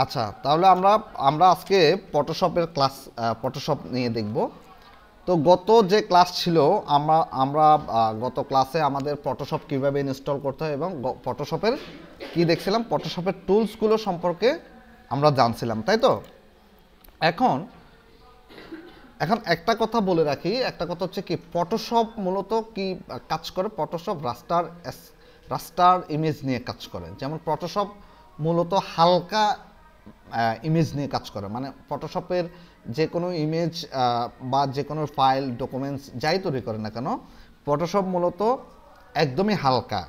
আচ্ছা, তাহলে আমরা আমরা আজকে ফটোশপের ক্লাস, ফটোশপ নিয়ে দেখব। তো গত যে ক্লাস ছিল, আমরা আমরা গত ক্লাসে আমাদের ফটোশপ কিভাবে ইনস্টল করতে হয় এবং ফটোশপের কি দেখছিলাম, ফটোশপের টুলসগুলো সম্পর্কে আমরা জানছিলাম, তাই তো? এখন এখন একটা কথা বলে রাখি, একটা কথা হচ্ছে কি, ফটোশপ মূলত কি কাজ করে। ফটোশপ রাস্টার রাস্টার ইমেজ নিয়ে কাজ করে। যেমন ফটোশপ মূলত হালকা ইমেজ নিয়ে কাজ করে, মানে ফটোশপের যে কোনো ইমেজ বা যে কোনো ফাইল ডকুমেন্টস যাই তৈরি করে না কেন, ফটোশপ মূলত একদমই হালকা।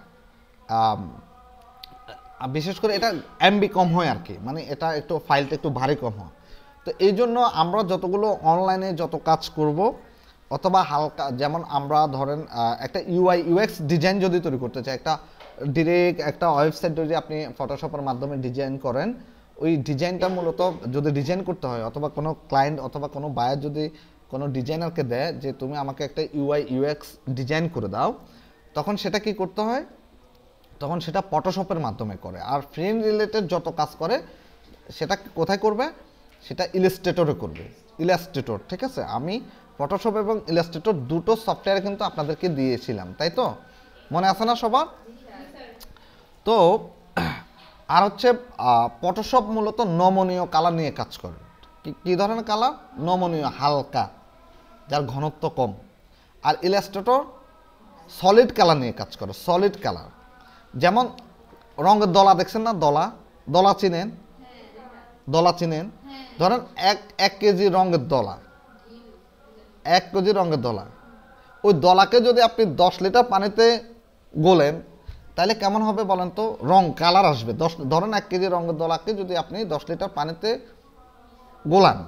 বিশেষ করে এটা এমবি কম হয় আর কি, মানে এটা একটু ফাইলটা একটু ভারী কম হয়। তো এই জন্য আমরা যতগুলো অনলাইনে যত কাজ করব, অথবা হালকা, যেমন আমরা ধরেন একটা ইউআই ইউএক্স ডিজাইন যদি তৈরি করতে চাই, একটা ডিরেক্ট একটা ওয়েবসাইট যদি আপনি ফটোশপের মাধ্যমে ডিজাইন করেন, ওই ডিজাইনটা মূলত যদি ডিজাইন করতে হয়, অথবা কোনো ক্লায়েন্ট অথবা কোনো বায়ার যদি কোনো ডিজাইনারকে দেয় যে তুমি আমাকে একটা ইউআই ইউএক্স ডিজাইন করে দাও, তখন সেটা কি করতে হয়, তখন সেটা ফটোশপের মাধ্যমে করে। আর ফ্রেম রিলেটেড যত কাজ করে সেটা কোথায় করবে, সেটা ইলাস্ট্রেটরে করবে। ইলাস্ট্রেটর, ঠিক আছে? আমি ফটোশপ এবং ইলাস্ট্রেটর দুটো সফটওয়্যার কিন্তু আপনাদেরকে দিয়েছিলাম, তাই তো? মনে আছে না সবার? তো আর হচ্ছে ফটোশপ মূলত নমনীয় কালার নিয়ে কাজ করে। কী ধরনের কালার? নমনীয়, হালকা, যার ঘনত্ব কম। আর ইলাস্ট্রেটর সলিড কালার নিয়ে কাজ করে, সলিড কালার। যেমন রঙের দলা দেখছেন না, দলা, দলা চিনেন? দলা চিনেন? ধরেন এক কেজি রঙের দলা, 1 কেজি রঙের দলা, ওই দলাকে যদি আপনি 10 লিটার পানিতে গোলেন, তাহলে কেমন হবে বলেন তো? রং কালার আসবে। ধরেন 1 কেজি রঙের দলাকে যদি আপনি 10 লিটার পানিতে গোলান,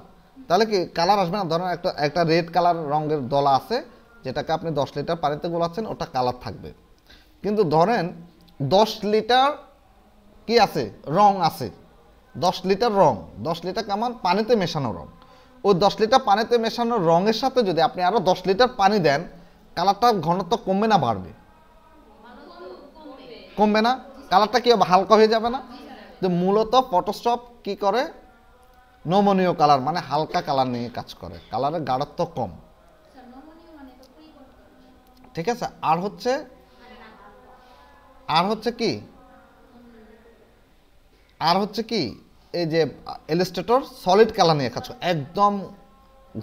তাহলে কি কালার আসবে না? ধরেন একটা একটা রেড কালার রঙের দলা আছে, যেটাকে আপনি 10 লিটার পানিতে গোলাচ্ছেন, ওটা কালার থাকবে। কিন্তু ধরেন 10 লিটার কি আছে, রং আছে, 10 লিটার রং, 10 লিটার কেমন পানিতে মেশানো রং, ওই 10 লিটার পানিতে মেশানো রঙের সাথে যদি আপনি আরো 10 লিটার পানি দেন, কালারটার ঘনত্ব কমবে না বাড়বে? কমবে না? কালারটা কি হবে, হালকা হয়ে যাবে না? তো মূলত ফটোশপ কি করে, নমনীয় কালার মানে হালকা কালার নিয়ে কাজ করে, কালারের গাঢ়ত্ব কম, ঠিক আছে? আর হচ্ছে আর হচ্ছে কি আর হচ্ছে কি এই যে ইলাস্ট্রেটর সলিড কালার নিয়ে কাজ করে, একদম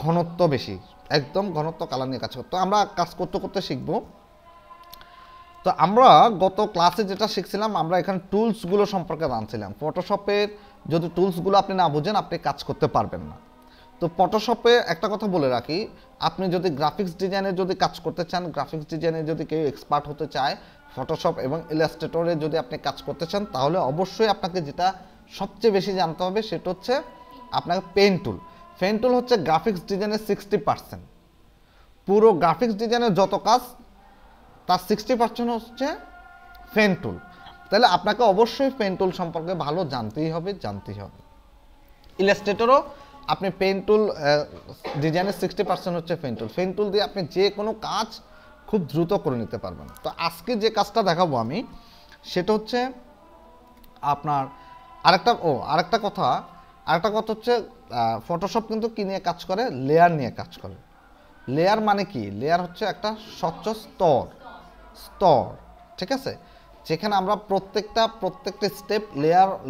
ঘনত্ব বেশি, একদম ঘনত্ব কালার নিয়ে কাজ করে। তো আমরা কাজ করতে করতে শিখবো। তো আমরা গত ক্লাসে যেটা শিখছিলাম, আমরা এখানে টুলসগুলো সম্পর্কে জানছিলাম। ফটোশপের যদি টুলসগুলো আপনি না বুঝেন, আপনি কাজ করতে পারবেন না। তো ফটোশপে একটা কথা বলে রাখি, আপনি যদি গ্রাফিক্স ডিজাইনে যদি কাজ করতে চান, গ্রাফিক্স ডিজাইনে যদি কেউ এক্সপার্ট হতে চায়, ফটোশপ এবং ইলাস্ট্রেটরে যদি আপনি কাজ করতে চান, তাহলে অবশ্যই আপনাকে যেটা সবচেয়ে বেশি জানতে হবে সেটা হচ্ছে আপনাকে পেইন্ট টুল। পেইন্ট টুল হচ্ছে গ্রাফিক্স ডিজাইনের 60%। পুরো গ্রাফিক্স ডিজাইনের যত কাজ, তার 60% হচ্ছে পেইন্ট টুল। তাহলে আপনাকে অবশ্যই পেইন্ট টুল সম্পর্কে ভালো জানতেই হবে। ইলাস্ট্রেটরও আপনি পেইন্ট টুল, ডিজাইনের 60% হচ্ছে পেইন্ট টুল। পেইন্ট টুল দিয়ে আপনি যে কোনো কাজ খুব দ্রুত করে নিতে পারবেন। তো আজকে যে কাজটা দেখাবো আমি, সেটা হচ্ছে আপনার আরেকটা কথা হচ্ছে, ফটোশপ কিন্তু কি নিয়ে কাজ করে, লেয়ার নিয়ে কাজ করে। লেয়ার মানে কি? লেয়ার হচ্ছে একটা স্বচ্ছ স্তর, স্তর, ঠিক আছে? যেখানে আমরা প্রত্যেকটা স্টেপ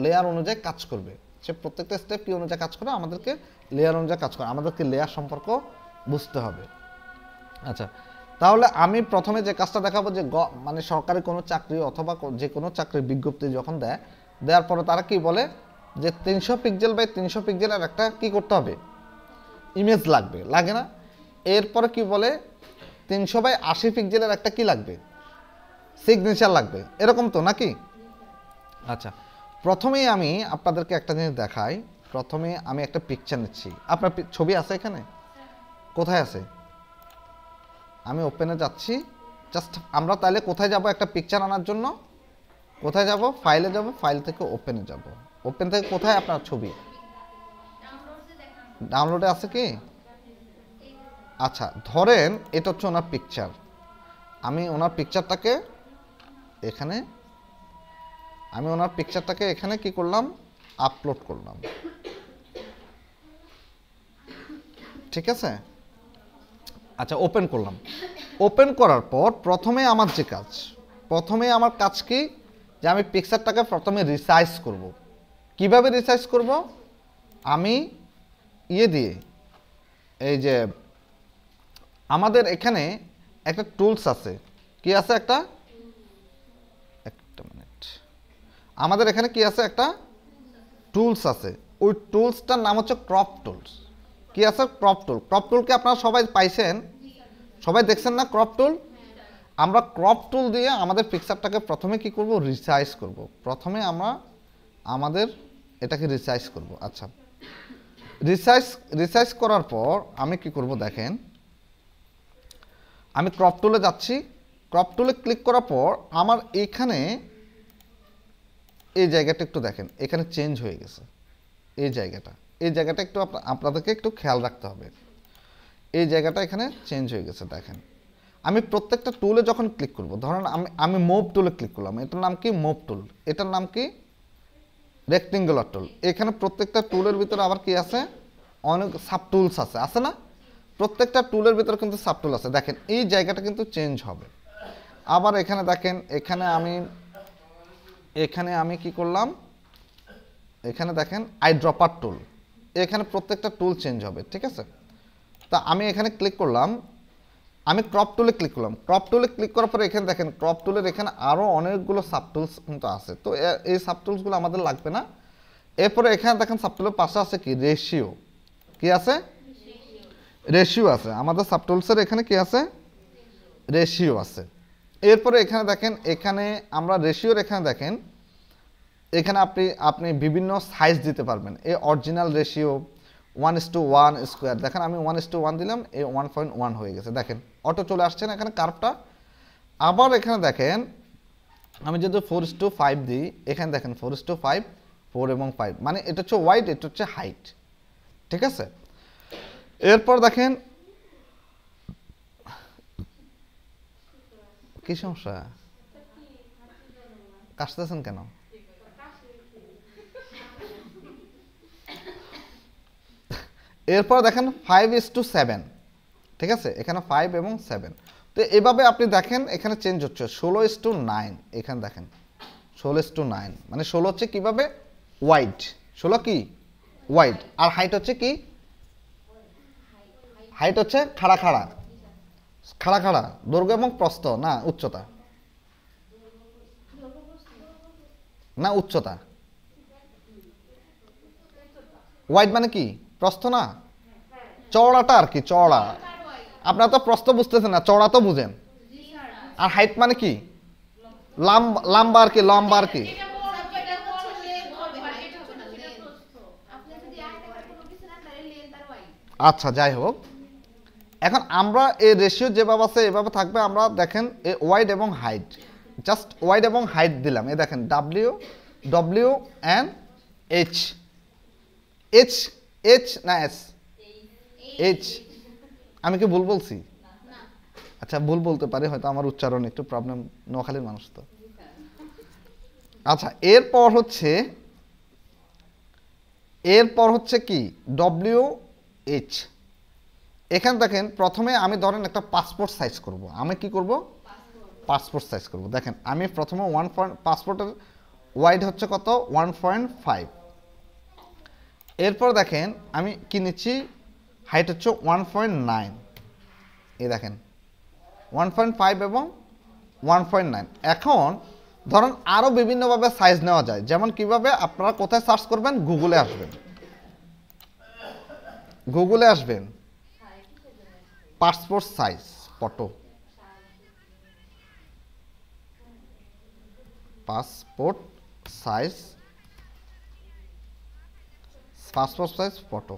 লেয়ার অনুযায়ী কাজ করবে। সে প্রত্যেকটা স্টেপ কি অনুযায়ী কাজ করে, আমাদেরকে লেয়ার অনুযায়ী কাজ করে, আমাদেরকে লেয়ার সম্পর্ক বুঝতে হবে। আচ্ছা, তাহলে আমি প্রথমে যে কাজটা দেখাবো, যে মানে সরকারি কোনো চাকরি অথবা যে কোনো চাকরির বিজ্ঞপ্তি যখন দেওয়ার পরে তারা কি বলে, যে 300 পিক্সেল বাই 300 পিক্সেলের একটা কি করতে হবে, ইমেজ লাগবে, লাগে না? এরপরে কি বলে, 300 বাই 80 পিক্সেলের একটা কি লাগবে, সিগনেচার লাগবে, এরকম তো নাকি? আচ্ছা, প্রথমেই আমি আপনাদেরকে একটা জিনিস দেখাই। প্রথমে আমি একটা পিকচার নিচ্ছি। আপনার ছবি আছে এখানে? কোথায় আছে? আমি ওপেনে যাচ্ছি। জাস্ট আমরা তাহলে কোথায় যাব একটা পিকচার আনার জন্য? কোথায় যাব? ফাইলে যাব, ফাইল থেকে ওপেনে যাব। ওপেন থেকে কোথায় আপনার ছবি? ডাউনলোডে আছে কি? আচ্ছা, ধরেন এটা হচ্ছে ওনার পিকচার। আমি ওনার পিকচারটাকে এখানে কি করলাম, আপলোড করলাম, ঠিক আছে। আচ্ছা, ওপেন করলাম। ওপেন করার পর প্রথমে আমার কাজ কি, যে আমি পিকচারটাকে প্রথমে রিসাইজ করব। কিভাবে রিসাইজ করব? আমি দিয়ে এই যে আমাদের এখানে একটা টুলস আছে, কি আছে একটা মিনিট, আমাদের এখানে কি আছে, একটা টুলস আছে। ওই টুলসটার নাম হচ্ছে ক্রপ টুলস। কি আছে? ক্রপ টুল। ক্রপ টুলকে আপনারা সবাই পাইছেন, সবাই দেখছেন না ক্রপ টুল? আমরা ক্রপ টুল দিয়ে আমাদের পিকচারটাকে প্রথমে কি করব, রিসাইজ করব। প্রথমে আমরা আমাদের এটাকে রিসাইজ করব। আচ্ছা, রিসাইজ করার পর আমি কি করব দেখেন, আমি ক্রপ টুলে যাচ্ছি। ক্রপ টুলে ক্লিক করার পর আমার এখানে এই জায়গাটা একটু দেখেন, এখানে চেঞ্জ হয়ে গেছে। এই জায়গাটা একটু আপনাদেরকে একটু খেয়াল রাখতে হবে। এই জায়গাটা এখানে চেঞ্জ হয়ে গেছে দেখেন। আমি প্রত্যেকটা টুলে যখন ক্লিক করব, ধরেন আমি মুভ টুলে ক্লিক করলাম, এটার নাম কি মুভ টুল, এটার নাম কি রেক্টেঙ্গুলার টুল। এখানে প্রত্যেকটা টুলের ভিতরে আবার কি আছে, অনেক সাব টুলস আছে না? প্রত্যেকটা টুলের ভিতরে কিন্তু সাব টুল আছে। দেখেন এই জায়গাটা কিন্তু চেঞ্জ হবে। আবার এখানে দেখেন, এখানে আমি কি করলাম, এখানে দেখেন আই ড্রপার টুল, এখানে প্রত্যেকটা টুল চেঞ্জ হবে, ঠিক আছে। তা আমি এখানে ক্লিক করলাম, আমি ক্রপ টুলে ক্লিক করলাম। ক্রপ টুলে ক্লিক করার পরে এখানে দেখেন ক্রপ টুলের এখানে আরও অনেকগুলো সাব টুলস কিন্তু আছে। তো এই সাব টুলসগুলো আমাদের লাগবে না। এরপরে এখানে দেখেন সাব টুলের পাশে আছে কি, রেশিও। কি আছে? রেশিও আছে। আমাদের সাব টুলসের এখানে কি আছে, রেশিও আছে। এরপরে এখানে দেখেন, এখানে আমরা রেশিওর এখানে দেখেন, এখানে আপনি বিভিন্ন সাইজ দিতে পারবেন। এই অরিজিনাল রেশিও 1:1 স্কোয়ার, দেখেন আমি 1:1 দিলাম, এই 1.1 হয়ে গেছে। দেখেন অটো চলে আসছে না এখানে কার্ভটা। আবার এখানে দেখেন আমি যদি 4:5 দিই, এখানে দেখেন 4:5, 4 এবং 5, মানে এটা হচ্ছে ওয়াইড, এটা হচ্ছে হাইট, ঠিক আছে। এরপর দেখেন কি সমস্যা, কাশতেছেন কেন? এরপর দেখেন 5:7, ঠিক আছে, এখানে 5 এবং 7। তো এভাবে আপনি দেখেন এখানে চেঞ্জ হচ্ছে 16:9। এখানে দেখেন 16:9, মানে 16 হচ্ছে কিভাবে ওয়াইড, 16 কি ওয়াইড, আর হাইট হচ্ছে কি, হাইট হচ্ছে খাড়া খাড়া, দৈর্ঘ্য এবং প্রস্থ, না উচ্চতা, উচ্চতা। ওয়াইড মানে কি, প্রস্থ না, চওড়াটা আর কি, চওড়া। আপনারা তো প্রস্থ বুঝতেছেন না, চওড়া তো বুঝেন। আর হাইট মানে কি, লম্বা আর কি। আচ্ছা, যাই হোক, এখন আমরা এই রেশিও যেভাবে আছে এভাবে থাকবে। আমরা দেখেন এই ওয়াইড এবং হাইট, জাস্ট ওয়াইড এবং হাইট দিলাম। এই দেখেন ডব্লিউ এন এইচ, এইচ না এস, এইচ। আমি কি ভুল বলছি? আচ্ছা, ভুল বলতে পারি, হয়তো আমার উচ্চারণ একটু প্রবলেম, নোয়াখালীর মানুষ তো। আচ্ছা, এরপর হচ্ছে কি ডব্লিউ এইচ। এখানে দেখেন প্রথমে আমি ধরেন একটা পাসপোর্ট সাইজ করব। আমি কি করব, পাসপোর্ট সাইজ করব। দেখেন আমি প্রথমে পাসপোর্টের ওয়াইড হচ্ছে কত, 1.5। এরপর দেখেন আমি কি নিচ্ছি, হাইট হচ্ছে 1.9। এই দেখেন 1.5 এবং 1.9। এখন ধরুন আরও বিভিন্নভাবে সাইজ নেওয়া যায়। যেমন কিভাবে, আপনারা কোথায় সার্চ করবেন, গুগলে আসবেন, passport size photo, passport size photo.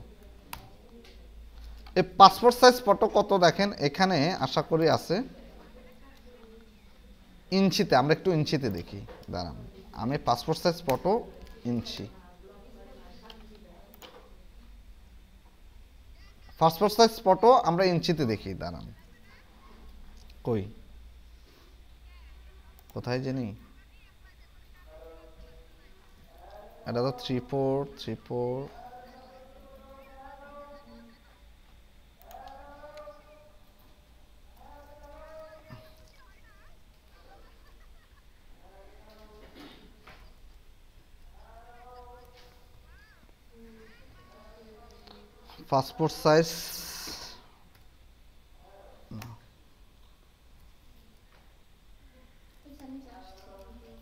এই পাসপোর্ট সাইজ ফটো কত দেখেন, এখানে আশা করি আছে ইঞ্চিতে। আমরা একটু ইঞ্চিতে দেখি, দাঁড়ান, আমি পাসপোর্ট সাইজ ফটো ইঞ্চি, পাসপোর্ট সাইজ ফটো আমরা ইঞ্চিতে দেখি, দাঁড়ান, কোথায় জানি, এটা তো 3434 পাসপোর্ট সাইজ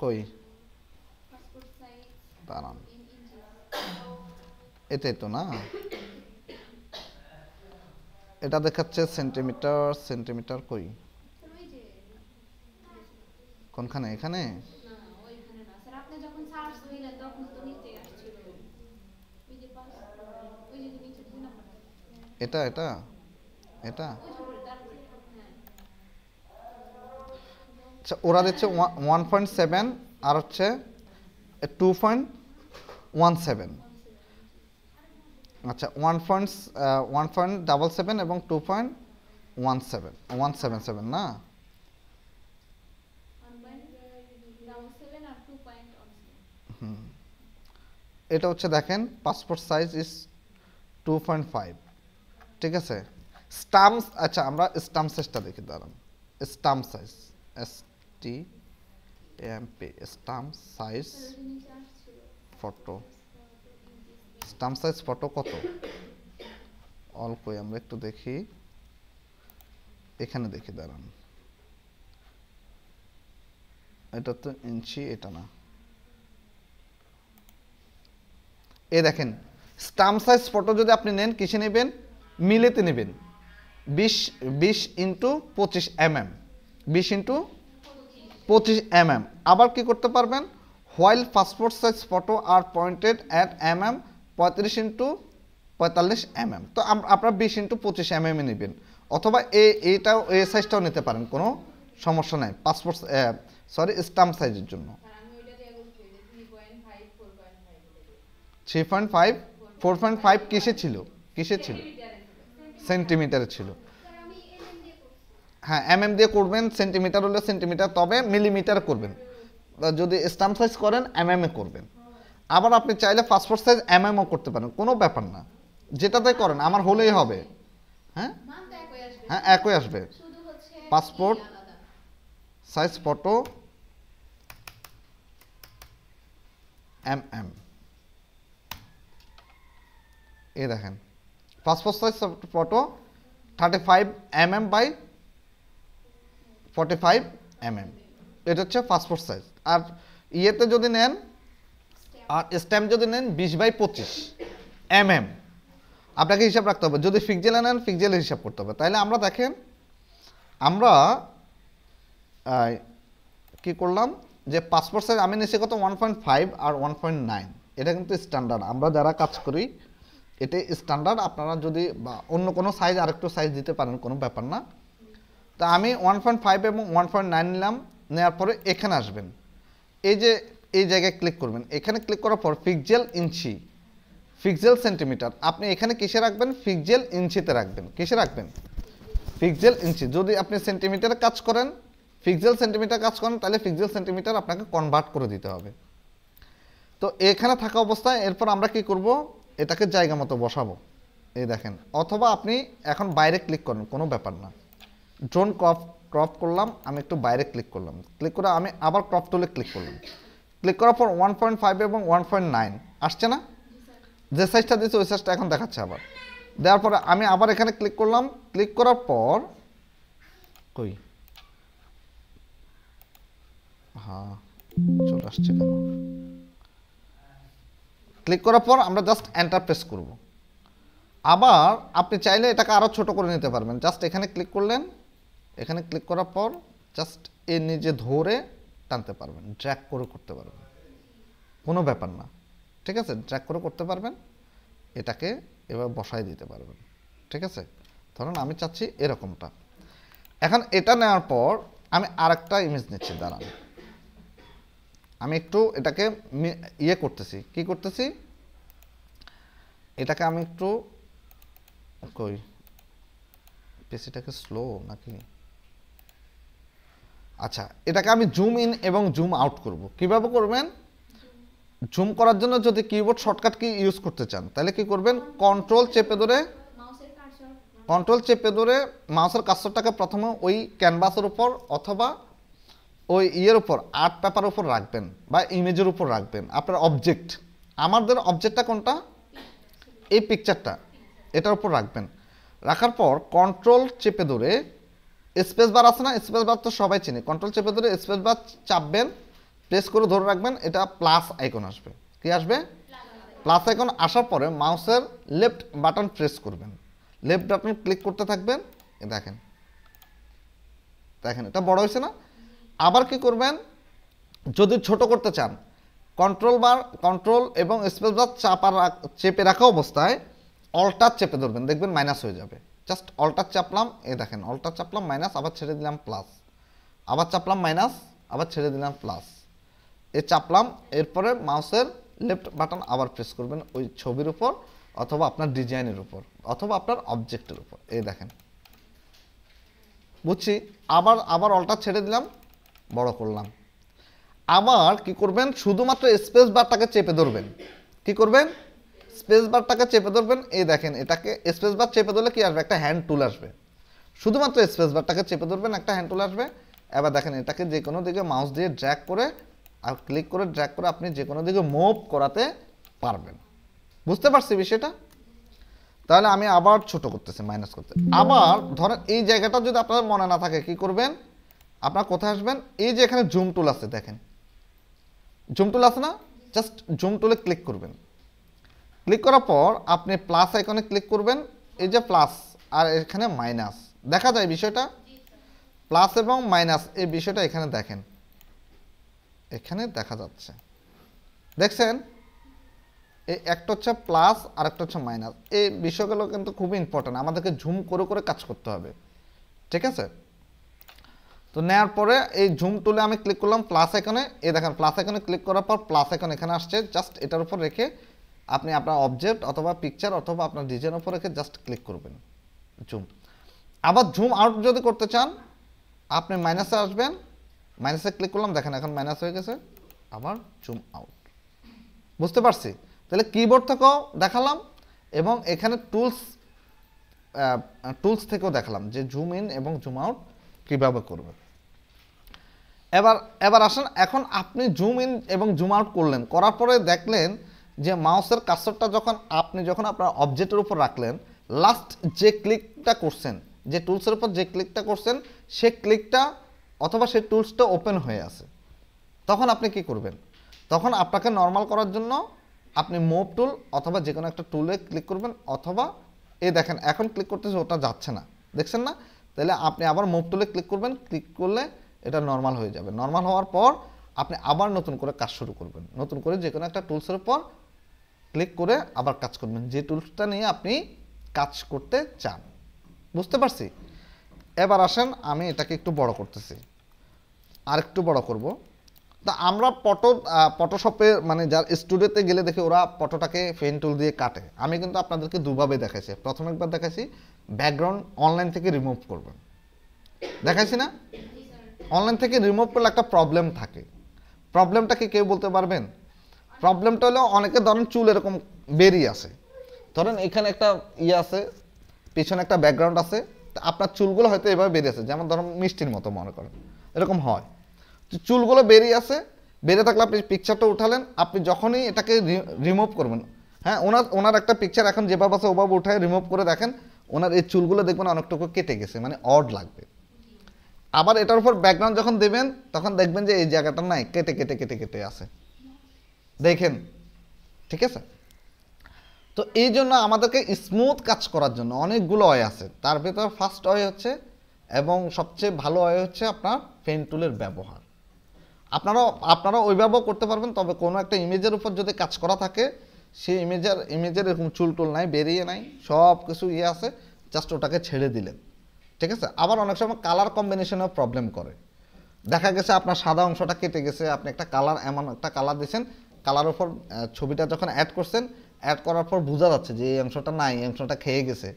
কই দাঁড়ান, এটাই তো না, এটা দেখাচ্ছে সেন্টিমিটার, সেন্টিমিটার কই কোনখানে? এখানে এটা এটা এটা আচ্ছা, ওরা দিচ্ছে 1.7 আর হচ্ছে 2.17। আচ্ছা 1.77 এবং 2.17 না, এটা হচ্ছে দেখেন পাসপোর্ট সাইজ ইজ 2.5। ঠিক আছে, স্টাম্পস, আচ্ছা আমরা স্টাম্প সাইজটা দেখি, দাঁড়ান। Stamp size STAMP, stamp size photo, stamp size photo কত? অল্পই, আমরা একটু দেখি, এখানে দেখি, দাঁড়ান। এটা তো ইঞ্চি, এটা না, এ দেখেন স্টাম্প সাইজ ফটো যদি আপনি নেন কিসে নেবেন? মিলেতে নেবেন, 20 ইন্টু 25 mm, 20 ইন্টু 25 mm। আবার কি করতে পারবেন? While passport size photo are pointed at mm 35 into 45 mm। তো আপনারা 20 ইন্টু 25 mm নেবেন, অথবা এইটাও এই সাইজটাও নিতে পারেন, কোনো সমস্যা নাই পাসপোর্ট স্টাম্প সাইজের জন্য। 3.5 4.5 কিসে ছিল? সেন্টিমিটারে ছিল। হ্যাঁ mm দিয়ে করবেন, সেন্টিমিটার হলে সেন্টিমিটার, তবে মিলিমিটার করবেন। যদি স্টাম্প সাইজ করেন mm এ করবেন। আবার আপনি চাইলে পাসপোর্ট সাইজ mm ও করতে পারেন, কোনো ব্যাপার না, যেটাতে করেন আমার হলেই হবে। হ্যাঁ হ্যাঁ একই আসবে। পাসপোর্ট সাইজ ফটো mm, এই দেখেন passport size photo 35 mm by 45 mm, এটা হচ্ছে পাসপোর্ট সাইজ। আর ইয়েতে যদি নেন, আর স্ট্যাম্প যদি নেন 20 বাই 25 mm, আপনাকে হিসাব রাখতে হবে। যদি ফিক্সেলে নেন ফিক্সেলে হিসাব করতে হবে। তাইলে আমরা দেখেন, আমরা কি করলাম যে পাসপোর্ট সাইজ আমি নিচে কত 1.5 আর 1.9, এটা কিন্তু স্ট্যান্ডার্ড, আমরা যারা কাজ করি এটাই স্ট্যান্ডার্ড। আপনারা যদি বা অন্য কোনো সাইজ আরেকটু সাইজ দিতে পারেন, কোনো ব্যাপার না। তা আমি 1.5 এবং 1.9 নিলাম, নেওয়ার পরে এখানে আসবেন, এই যে এই জায়গায় ক্লিক করবেন, এখানে ক্লিক করার পর পিক্সেল ইঞ্চি, পিক্সেল সেন্টিমিটার, আপনি এখানে কিসে রাখবেন? পিক্সেল ইঞ্চিতে রাখবেন। কিসে রাখবেন? পিক্সেল ইঞ্চি। যদি আপনি সেন্টিমিটারে কাজ করেন, পিক্সেল সেন্টিমিটার কাজ করেন, তাহলে পিক্সেল সেন্টিমিটার আপনাকে কনভার্ট করে দিতে হবে। তো এখানে থাকা অবস্থায় এরপর আমরা কি করব? এটাকে জায়গা মতো বসাবো, এই দেখেন। অথবা আপনি এখন বাইরে ক্লিক করেন, কোনো ব্যাপার না। ড্রোন ক্রপ করলাম, আমি একটু বাইরে ক্লিক করলাম, ক্লিক করে আমি আবার ক্রপ টুলে ক্লিক করলাম, ক্লিক করার পর 1.5 এবং 1.9 আসছে না? যে সাইজটা দিয়েছে ওই সাইজটা এখন দেখাচ্ছে। আবার দেওয়ার পরে আমি আবার এখানে ক্লিক করলাম, ক্লিক করার পর কই, হ্যাঁ চলে আসছে কেন? ক্লিক করার পর আমরা জাস্ট এন্টার প্রেস করব। আবার আপনি চাইলে এটাকে আরও ছোট করে নিতে পারবেন। জাস্ট এখানে ক্লিক করলেন, এখানে ক্লিক করার পর জাস্ট এর নিজে ধরে টানতে পারবেন, ড্র্যাগ করে করতে পারবেন, কোনো ব্যাপার না। ঠিক আছে, ড্র্যাগ করে করতে পারবেন, এটাকে এবার বসায় দিতে পারবেন। ঠিক আছে, ধরুন আমি চাচ্ছি এরকমটা। এখন এটা নেওয়ার পর আমি আরেকটা ইমেজ নিচ্ছি, দাঁড়ান। আমি একটু এটাকে ইয়ে করতেছি, কি করতেছি, এটাকে আমি একটু কই, পিসিটাকে স্লো নাকি? আচ্ছা, এটাকে আমি জুম ইন এবং জুম আউট করব। কিভাবে করবেন? জুম করার জন্য যদি কিবোর্ড শর্টকাট কি ইউজ করতে চান তাহলে কি করবেন, কন্ট্রোল চেপে ধরে মাউসের কার্সরটাকে প্রথমে ওই ক্যানভাসের উপর অথবা ওই ইয়ের উপর আর্ট পেপারের উপর রাখবেন বা ইমেজের উপর রাখবেন, আপনার অবজেক্ট, আমাদের অবজেক্টটা কোনটা, এই পিকচারটা, এটার উপর রাখবেন। রাখার পর কন্ট্রোল চেপে ধরে, স্পেস বার আছে না, স্পেস বার তো সবাই চিনি, কন্ট্রোল চেপে ধরে স্পেস বার চাপবেন, প্রেস করে ধরে রাখবেন, এটা প্লাস আইকন আসবে। কি আসবে? প্লাস আইকন আসার পরে মাউসের লেফট বাটন প্রেস করবেন, লেফট বাটন ক্লিক করতে থাকবেন। দেখেন দেখেন এটা বড় হয়েছে না। আবার কি করবেন, যদি ছোট করতে চান কন্ট্রোল এবং স্পেস বার চেপে রাখা অবস্থায় অল্টার চেপে ধরবেন, দেখবেন মাইনাস হয়ে যাবে। জাস্ট অল্টার চাপলাম, দেখেন অল্টার চাপলাম মাইনাস, আবার ছেড়ে দিলাম প্লাস, আবার চাপলাম মাইনাস, আবার ছেড়ে দিলাম প্লাস, চাপলাম। এরপরে মাউসের লেফট বাটন আবার প্রেস করবেন ওই ছবির উপর অথবা আপনার ডিজাইনের উপর অথবা আপনার অবজেক্টের উপর। দেখেন বুঝছি। আবার অল্টার ছেড়ে দিলাম, বড় করলাম। আবার কি করবেন, শুধুমাত্র স্পেস বারটাকে চেপে ধরবেন। কি করবেন, স্পেস বারটাকে চেপে ধরবেন। দেখেন এটাকে স্পেস বার চেপে ধরলে কি আসবে, একটা হ্যান্ড টুল আসবে। শুধুমাত্র স্পেস বারটাকে চেপে ধরবেন, একটা হ্যান্ড টুল আসবে। এবার দেখেন এটাকে যে কোনো দিকে মাউস দিয়ে ড্র্যাগ করে আর ক্লিক করে ড্র্যাগ করে আপনি যে কোনো দিকে মুভ করাতে পারবেন। বুঝতে পারছি বিষয়টা? তাহলে আমি আবার ছোট করতেছি, মাইনাস করতে। আবার ধরেন এই জায়গাটা যদি আপনাদের মনে না থাকে, কি করবেন, আপনার কোথায় আসবেন, এই যে এখানে জুম টুল আছে, দেখেন জুম টুল আছে না, জাস্ট জুম টুলে ক্লিক করবেন। ক্লিক করার পর আপনি প্লাস আইকনে ক্লিক করবেন, এই যে প্লাস আর এখানে মাইনাস, দেখা যায় বিষয়টা, প্লাস এবং মাইনাস এই বিষয়টা এখানে দেখেন, এখানে দেখা যাচ্ছে, দেখছেন? এই একটা হচ্ছে প্লাস আর একটা হচ্ছে মাইনাস। এই বিষয়গুলো কিন্তু খুবই ইম্পর্টেন্ট, আমাদেরকে জুম করে করে কাজ করতে হবে, ঠিক আছে? তো নেওয়ার পরে এই জুম টুলে আমি ক্লিক করলাম প্লাস আইকনে, দেখেন প্লাস আইকনে ক্লিক করার পর প্লাস আইকন এখানে আসছে। জাস্ট এটার উপর রেখে আপনি আপনার অবজেক্ট অথবা পিকচার অথবা আপনার ডিজাইন উপর রেখে জাস্ট ক্লিক করবেন, জুম। আবার জুম আউট যদি করতে চান আপনি মাইনাসে আসবেন, মাইনাসে ক্লিক করলাম, দেখেন এখন মাইনাস হয়ে গেছে, আবার জুম আউট। বুঝতে পারছি? তাহলে কিবোর্ড থেকেও দেখালাম এবং এখানে টুলস থেকেও দেখালাম যে জুম ইন এবং জুম আউট কীভাবে করবে। এবার আসেন, এখন আপনি জুম ইন এবং জুম আউট করলেন, করার পরে দেখলেন যে মাউসের কার্সরটা যখন আপনার অবজেক্টের উপর রাখলেন, লাস্ট যে ক্লিকটা করছেন, যে টুলসের উপর যে ক্লিকটা করছেন, সে ক্লিকটা অথবা সেই টুলসটা ওপেন হয়ে আছে। তখন আপনি কি করবেন, তখন আপনাকে নর্মাল করার জন্য আপনি মুভ টুল অথবা যে কোনো একটা টুলে ক্লিক করবেন, অথবা দেখেন এখন ক্লিক করতেছে ওটা যাচ্ছে না, দেখছেন না? তাহলে আপনি আবার মুভ টুলে ক্লিক করবেন, ক্লিক করলে এটা নর্মাল হয়ে যাবে। নর্মাল হওয়ার পর আপনি আবার নতুন করে কাজ শুরু করবেন, নতুন করে যে কোনো একটা টুলসের উপর ক্লিক করে আবার কাজ করবেন, যে টুলসটা নিয়ে আপনি কাজ করতে চান। বুঝতে পারছি? এবার আসেন, আমি এটাকে একটু বড় করতেছি, আর একটু বড় করব। তা আমরা ফটোশপে মানে যার স্টুডিওতে গেলে দেখি ওরা ফটোটাকে পেন টুল দিয়ে কাটে। আমি কিন্তু আপনাদেরকে দুভাবে দেখাইছি। প্রথম একবার দেখাইছি ব্যাকগ্রাউন্ড অনলাইন থেকে রিমুভ করবেন, দেখাইছি না? অনলাইন থেকে রিমুভ করলে একটা প্রবলেম থাকে। প্রবলেমটা কি কেউ বলতে পারবেন? প্রবলেমটা হলো অনেকে ধরেন চুল এরকম বেরিয়ে আসে, ধরেন এখানে একটা আছে, পিছনে একটা ব্যাকগ্রাউন্ড আছে, আপনার চুলগুলো হয়তো এভাবে বেরিয়ে আসে, যেমন ধরুন মিষ্টির মতো মনে করেন, এরকম হয়। চুলগুলো বেরিয়ে আসে, বেরিয়ে থাকলে আপনি পিকচারটা উঠালেন, আপনি যখনই এটাকে রিমুভ করবেন, হ্যাঁ, ওনার একটা পিকচার এখন যেভাবে আছে ওভাবে উঠায় রিমুভ করে দেখেন ওনার এই চুলগুলো দেখবেন অনেকটুকু কেটে গেছে, মানে অড লাগবে। আবার এটার উপর ব্যাকগ্রাউন্ড যখন দেবেন তখন দেখবেন যে এই জায়গাটা নাই কেটে কেটে কেটে কেটে আছে, দেখেন, ঠিক আছে? তো এই জন্য আমাদেরকে স্মুথ কাজ করার জন্য অনেকগুলো ওয়ে আছে, তার ভেতর ফার্স্ট ওয়ে হচ্ছে এবং সবচেয়ে ভালো ওয়ে হচ্ছে আপনার পেন টুলের ব্যবহার। আপনারা ওইভাবেও করতে পারবেন, তবে কোনো একটা ইমেজের উপর যদি কাজ করা থাকে, সেই ইমেজের এরকম চুল টুল নাই, বেরিয়ে নাই, সব কিছু আছে, জাস্ট ওটাকে ছেড়ে দিলেন, ঠিক আছে? আবার অনেক সময় কালার কম্বিনেশনেও প্রবলেম করে, দেখা গেছে আপনার সাদা অংশটা কেটে গেছে, আপনি একটা কালার এমন একটা কালার দিয়েছেন, কালার উপর ছবিটা যখন অ্যাড করছেন, অ্যাড করার পর বোঝা যাচ্ছে যে এই অংশটা নাই, এই অংশটা খেয়ে গেছে,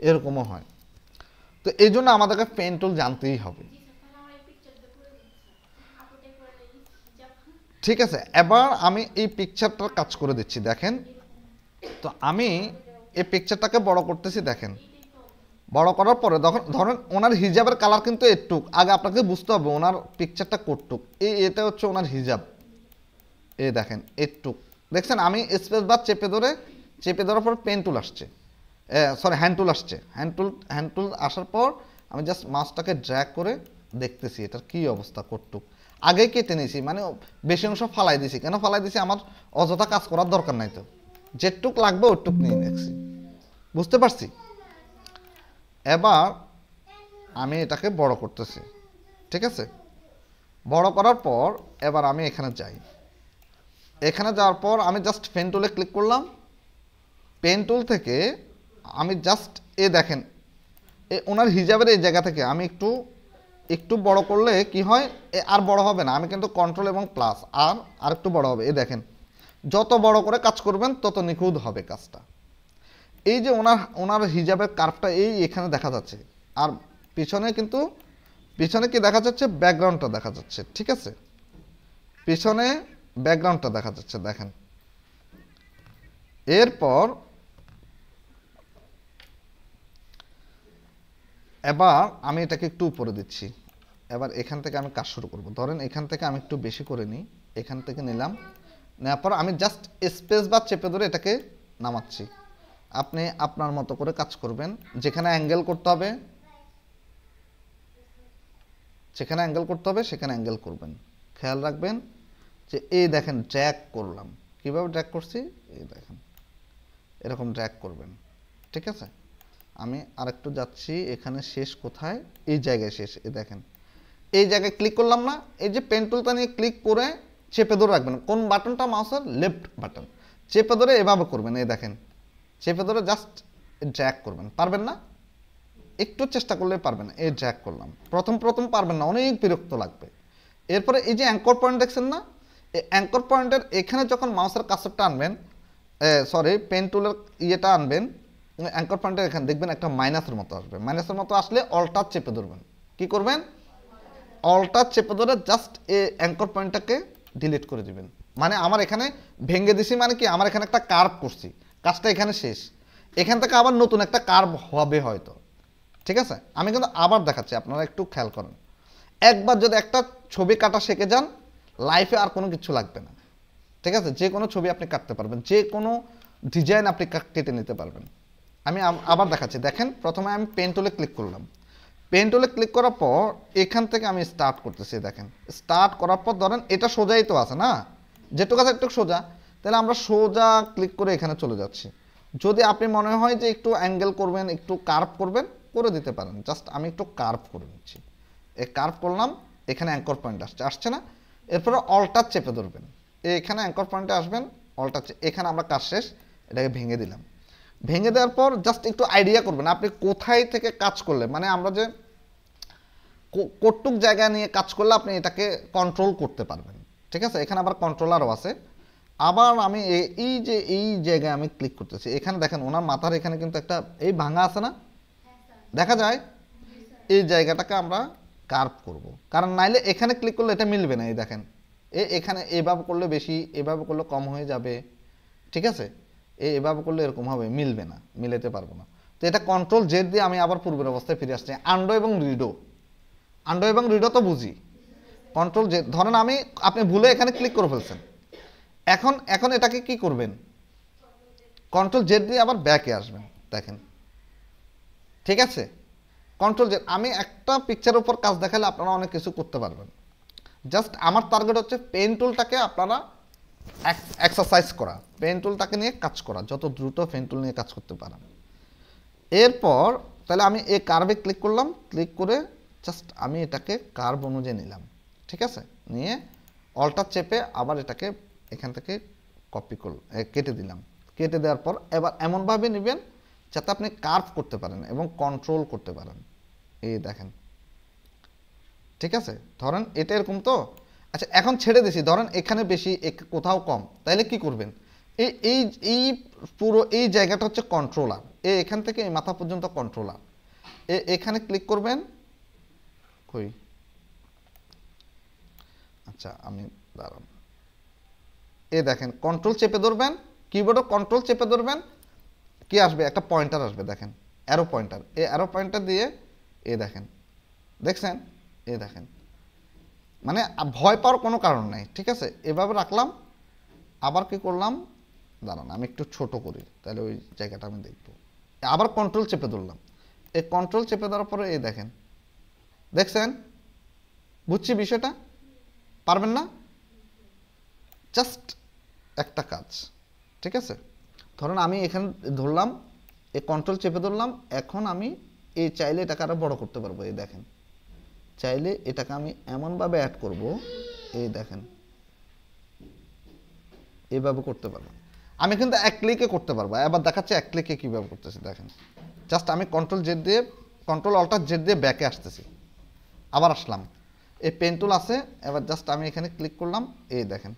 এরকমও হয়। তো এই জন্য আমাদেরকে পেন টুল জানতেই হবে। ঠিক আছে, এবার আমি এই পিকচারটার কাজ করে দিচ্ছি দেখেন। তো আমি এই পিকচারটাকে বড় করতেছি দেখেন। বড় করার পরে ধরেন ওনার হিজাবের কালার কিন্তু এটুক, আগে আপনাকে বুঝতে হবে ওনার পিকচারটা কটুক। এটা হচ্ছে ওনার হিজাব, এই দেখেন এটুক দেখছেন। আমি স্পেস বার চেপে ধরার পর পেন টুল আসছে, সরি হ্যান্ড টুল আসছে। হ্যান্ড টুল আসার পর আমি জাস্ট মাছটাকে ড্র্যাগ করে দেখতেছি এটার কি অবস্থা কটুক। আগে কেটে নিয়েছি, মানে বেশি অংশ ফালাই দিছি। কেন ফালাই দিছি? আমার অযথা কাজ করার দরকার নাই, তো যেটুক লাগবে ওটুক নিয়ে নিচ্ছি। বুঝতে পারছি? এবার আমি এটাকে বড় করতেছি, ঠিক আছে? বড় করার পর এবার আমি এখানে যাই। এখানে যাওয়ার পর আমি জাস্ট পেন টুলে ক্লিক করলাম। পেন টুল থেকে আমি জাস্ট দেখেন ওনার হিজাবের এই জায়গা থেকে আমি একটু বড় করলে কি হয়, আর বড় হবে না। আমি কিন্তু কন্ট্রোল এবং প্লাস আর একটু বড় হবে। দেখেন যত বড় করে কাজ করবেন তত নিখুঁত হবে কাজটা। এই যে ওনার হিজাবের কার্ভটা এখানে দেখা যাচ্ছে, আর পিছনে কি দেখা যাচ্ছে? ব্যাকগ্রাউন্ডটা দেখা যাচ্ছে, ঠিক আছে? পিছনে ব্যাকগ্রাউন্ডটা দেখা যাচ্ছে দেখেন। এরপর এবার আমি এটাকে একটু উপরে দিচ্ছি। এবার এখান থেকে আমি কাজ শুরু করব। ধরেন এখান থেকে আমি একটু বেশি করে নিই, এখান থেকে নিলাম। নেওয়ার পর আমি জাস্ট স্পেস বার চেপে ধরে এটাকে নামাচ্ছি। আপনি আপনার মতো করে কাজ করবেন। যেখানে অ্যাঙ্গেল করতে হবে সেখানে অ্যাঙ্গেল করবেন। খেয়াল রাখবেন যে দেখেন ড্র্যাগ করলাম। কিভাবে ড্র্যাগ করছি? দেখেন এরকম ড্র্যাগ করবেন, ঠিক আছে? আমি আরেকটু যাচ্ছি, এখানে শেষ কোথায়? এই জায়গায় শেষ। দেখেন এই জায়গায় ক্লিক করলাম না, এই যে পেন টুলটা নিয়ে ক্লিক করে চেপে ধরে রাখবেন। কোন বাটনটা? মাউসের লেফট বাটন। চেপে ধরে এভাবে করবেন। দেখেন চেপে ধরে জাস্ট ড্র্যাগ করবেন। পারবেন না? একটু চেষ্টা করলে পারবেন। ড্র্যাগ করলাম। প্রথম পারবেন না, অনেক বিরক্ত লাগবে। এরপরে এই যে অ্যাঙ্কর পয়েন্ট দেখছেন না, এই অ্যাঙ্কর পয়েন্টের এখানে যখন মাউসের কার্সরটা আনবেন, সরি পেন টুলের ইয়েটা আনবেন, অ্যাঙ্কর পয়েন্টের এখানে দেখবেন একটা মাইনাসের মতো আসবে। মাইনাসের মতো আসলে অল্টার চেপে ধরবেন। কি করবেন? অল্টার চেপে ধরে জাস্ট অ্যাঙ্কর পয়েন্টটাকে ডিলিট করে দিবেন। মানে আমার এখানে ভেঙে দিছি, মানে কি আমার এখানে একটা কার্ভ করছি, কাজটা এখানে শেষ। এখান থেকে আবার নতুন একটা কার্ভ হবে হয়তো, ঠিক আছে? আমি কিন্তু আবার দেখাচ্ছি, আপনারা একটু খেয়াল করেন। একবার যদি একটা ছবি কাটা শিখে যান, লাইফে আর কোনো কিছু লাগবে না, ঠিক আছে? যে কোনো ছবি আপনি কাটতে পারবেন, যে কোনো ডিজাইন আপনি কেটে নিতে পারবেন। আমি আবার দেখাচ্ছি। দেখেন প্রথমে আমি পেন টুলে ক্লিক করলাম। পেন টুলে ক্লিক করার পর এখান থেকে আমি স্টার্ট করতেছি। দেখেন স্টার্ট করার পর ধরেন এটা সোজাই তো আছে না, যেটুকু আছে একটু সোজা, তাহলে আমরা সোজা ক্লিক করে এখানে চলে যাচ্ছি। যদি আপনি মনে হয় যে একটু অ্যাঙ্গেল করবেন, একটু কার্ভ করবেন, করে দিতে পারেন। জাস্ট আমি একটু কার্ভ করে নিচ্ছি। কার্ভ করলাম, এখানে অ্যাঙ্কর পয়েন্ট আসছে না? এরপরে অল্টার চেপে ধরবেন, এখানে অ্যাঙ্কর পয়েন্টে আসবেন, অল্টার এখানে আমরা কাজ শেষ। এটাকে ভেঙে দিলাম। ভেঙে দেওয়ার পর জাস্ট একটু আইডিয়া করবেন আপনি কোথায় থেকে কাজ করলে, মানে আমরা যে কতটুক জায়গা নিয়ে কাজ করলে আপনি এটাকে কন্ট্রোল করতে পারবেন, ঠিক আছে? এখানে আবার কন্ট্রোলারও আছে। আবার আমি এই জায়গায় আমি ক্লিক করতেছি। এখানে দেখেন ওনার মাথার এখানে কিন্তু একটা ভাঙা আছে না, দেখা যায়? এই জায়গাটাকে আমরা কার্ভ করব, কারণ নাইলে এখানে ক্লিক করলে এটা মিলবে না। দেখেন এখানে এভাবে করলে বেশি, এভাবে করলে কম হয়ে যাবে, ঠিক আছে? এভাবে করলে এরকম হবে, মিলবে না, মিলাতে পারবো না। তো এটা কন্ট্রোল জেড দিয়ে আমি আবার পূর্বের অবস্থায় ফিরে আসছি। আন্ডো এবং রিডো তো বুঝি। কন্ট্রোল জেড, ধরেন আপনি ভুলে এখানে ক্লিক করে ফেলছেন। এখন এটাকে কি করবেন? কন্ট্রোল জেড দিয়ে আবার ব্যাকে আসবেন। দেখেন ঠিক আছে? Control Z. আমি একটা পিকচারের উপর কাজ দেখালে আপনারা অনেক কিছু করতে পারবেন। জাস্ট আমার টার্গেট হচ্ছে পেন টুলটাকে আপনারা এক্সারসাইজ করা, পেন টুলটাকে নিয়ে কাজ করা, যত দ্রুত পেন টুল নিয়ে কাজ করতে পারেন। এরপর তাহলে আমি এই কার্ভে ক্লিক করলাম, ক্লিক করে জাস্ট আমি এটাকে কার্ভ অনুযায়ী নিলাম, ঠিক আছে? নিয়ে অল্টার চেপে আবার এটাকে এখান থেকে কেটে দিলাম। কেটে দেওয়ার পর এবার এমনভাবে নেবেন যাতে আপনি কার্ভ করতে পারেন এবং কন্ট্রোল করতে পারেন। দেখেন ঠিক আছে? ধরেন এটা এরকম তো, আচ্ছা এখন ছেড়ে দিছি, ধরেন এখানে বেশি কোথাও কম, তাইলে কি করবেন? এই পুরো এই জায়গাটা হচ্ছে কন্ট্রোলার। এখান থেকে এই মাথা পর্যন্ত কন্ট্রোলার। এখানে ক্লিক করবেন। কই, আচ্ছা আমি দাঁড়ান, এই দেখেন কন্ট্রোল চেপে ধরবেন, কিবোর্ডে কন্ট্রোল চেপে ধরবেন, কি আসবে, একটা পয়েন্টার আসবে, দেখেন অ্যারো পয়েন্টার, এই অ্যারো পয়েন্টার দিয়ে এই দেখেন, দেখছেন, এই দেখেন, মানে ভয় পাওয়ার কোনো কারণ নাই, ঠিক আছে। এভাবে রাখলাম, আবার কি করলাম, দাঁড়ান আমি একটু ছোট করি, তাহলে ওই জায়গাটা আমি দেখব। আবার কন্ট্রোল চেপে ধরলাম, এই কন্ট্রোল চেপে ধরার পরে এই দেখেন, দেখছেন, বুঝছি বিষয়টা, পারবেন না, জাস্ট একটা কাজ, ঠিক আছে। ধরুন আমি এখানে ধরলাম, এই কন্ট্রোল চেপে ধরলাম, এখন আমি এই চাইলে এটাকে আরো বড় করতে পারবো, এই দেখেন, চাইলে এটাকে আমি এমনভাবে অ্যাড করব, এই দেখেন, এইভাবে করতে পারবো। আমি কিন্তু এক ক্লিকে করতে পারবো, এবার দেখাচ্ছি এক ক্লিকে কীভাবে করতেছি, দেখেন, জাস্ট আমি কন্ট্রোল জেড দিয়ে, কন্ট্রোল অল্টার জেড দিয়ে ব্যাকে আসতেছি, আবার আসলাম, এই পেন টুল আছে, এবার জাস্ট আমি এখানে ক্লিক করলাম, এই দেখেন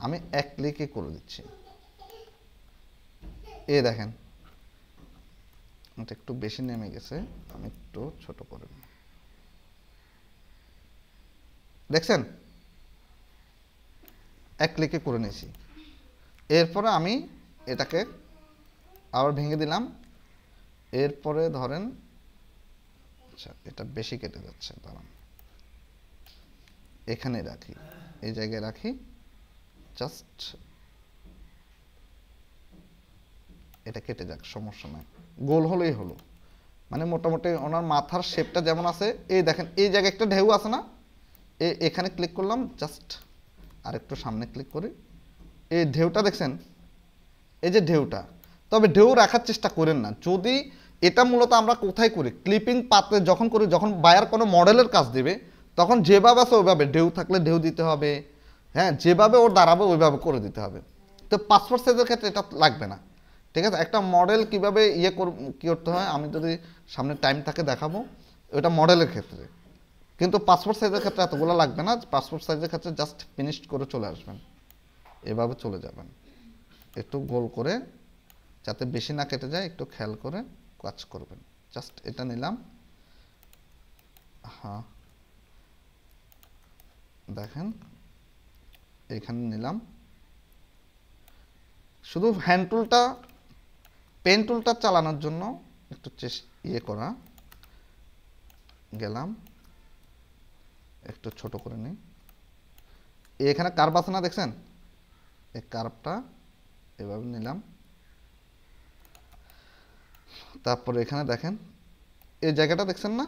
আমি এক ক্লিকে করে দিচ্ছি, এই দেখেন, এটা একটু বেশি নেমে গেছে, আমি একটু ছোট করে নিই, দেখছেন, এক ক্লিকে করে নিয়েছি। এরপরে আমি এটাকে আবার ভেঙে দিলাম, এরপরে ধরেন, আচ্ছা এটা বেশি কেটে যাচ্ছে, দাঁড়ান এখানে রাখি, এই জায়গায় রাখি, জাস্ট এটা কেটে যাক, সমস্যা নাই, গোল হলেই হলো, মানে মোটামুটি ওনার মাথার শেপটা যেমন আছে, এই দেখেন এই জায়গায় একটা ঢেউ আছে না, এখানে ক্লিক করলাম, জাস্ট আর একটু সামনে ক্লিক করি, এই ঢেউটা দেখছেন, এই যে ঢেউটা, তবে ঢেউ রাখার চেষ্টা করেন না, যদি এটা মূলত আমরা কোথায় করি, ক্লিপিং পাতে যখন করি, যখন বায়ার কোনো মডেলের কাজ দেবে, তখন যেভাবে আছে ওইভাবে, ঢেউ থাকলে ঢেউ দিতে হবে, হ্যাঁ যেভাবে ওর দাঁড়াবে ওইভাবে করে দিতে হবে। তো পাসপোর্ট সাইজের ক্ষেত্রে এটা লাগবে না, ঠিক আছে। একটা মডেল কিভাবে কি করতে হয়, আমি যদি সামনে টাইম থাকে দেখাবো, ওটা মডেলের ক্ষেত্রে, কিন্তু পাসপোর্ট সাইজের ক্ষেত্রে এতগুলো লাগবে না, পাসপোর্ট সাইজের ক্ষেত্রে জাস্ট ফিনিশড করে চলে আসবেন, এভাবে চলে যাবেন, একটু গোল করে যাতে বেশি না কেটে যায়, একটু খেয়াল করে কাজ করবেন, জাস্ট এটা নিলাম, হ্যাঁ দেখেন এখানে নিলাম, শুধু হ্যান্ড টুলটা, পেন টুলটা চালানোর জন্য একটু করা, গেলাম একটু ছোট করে নিই, এখানে কার্ভ আছে না, দেখছেন, এই কার্ভটা এভাবে নিলাম, তারপরে এখানে দেখেন এই জায়গাটা দেখছেন না,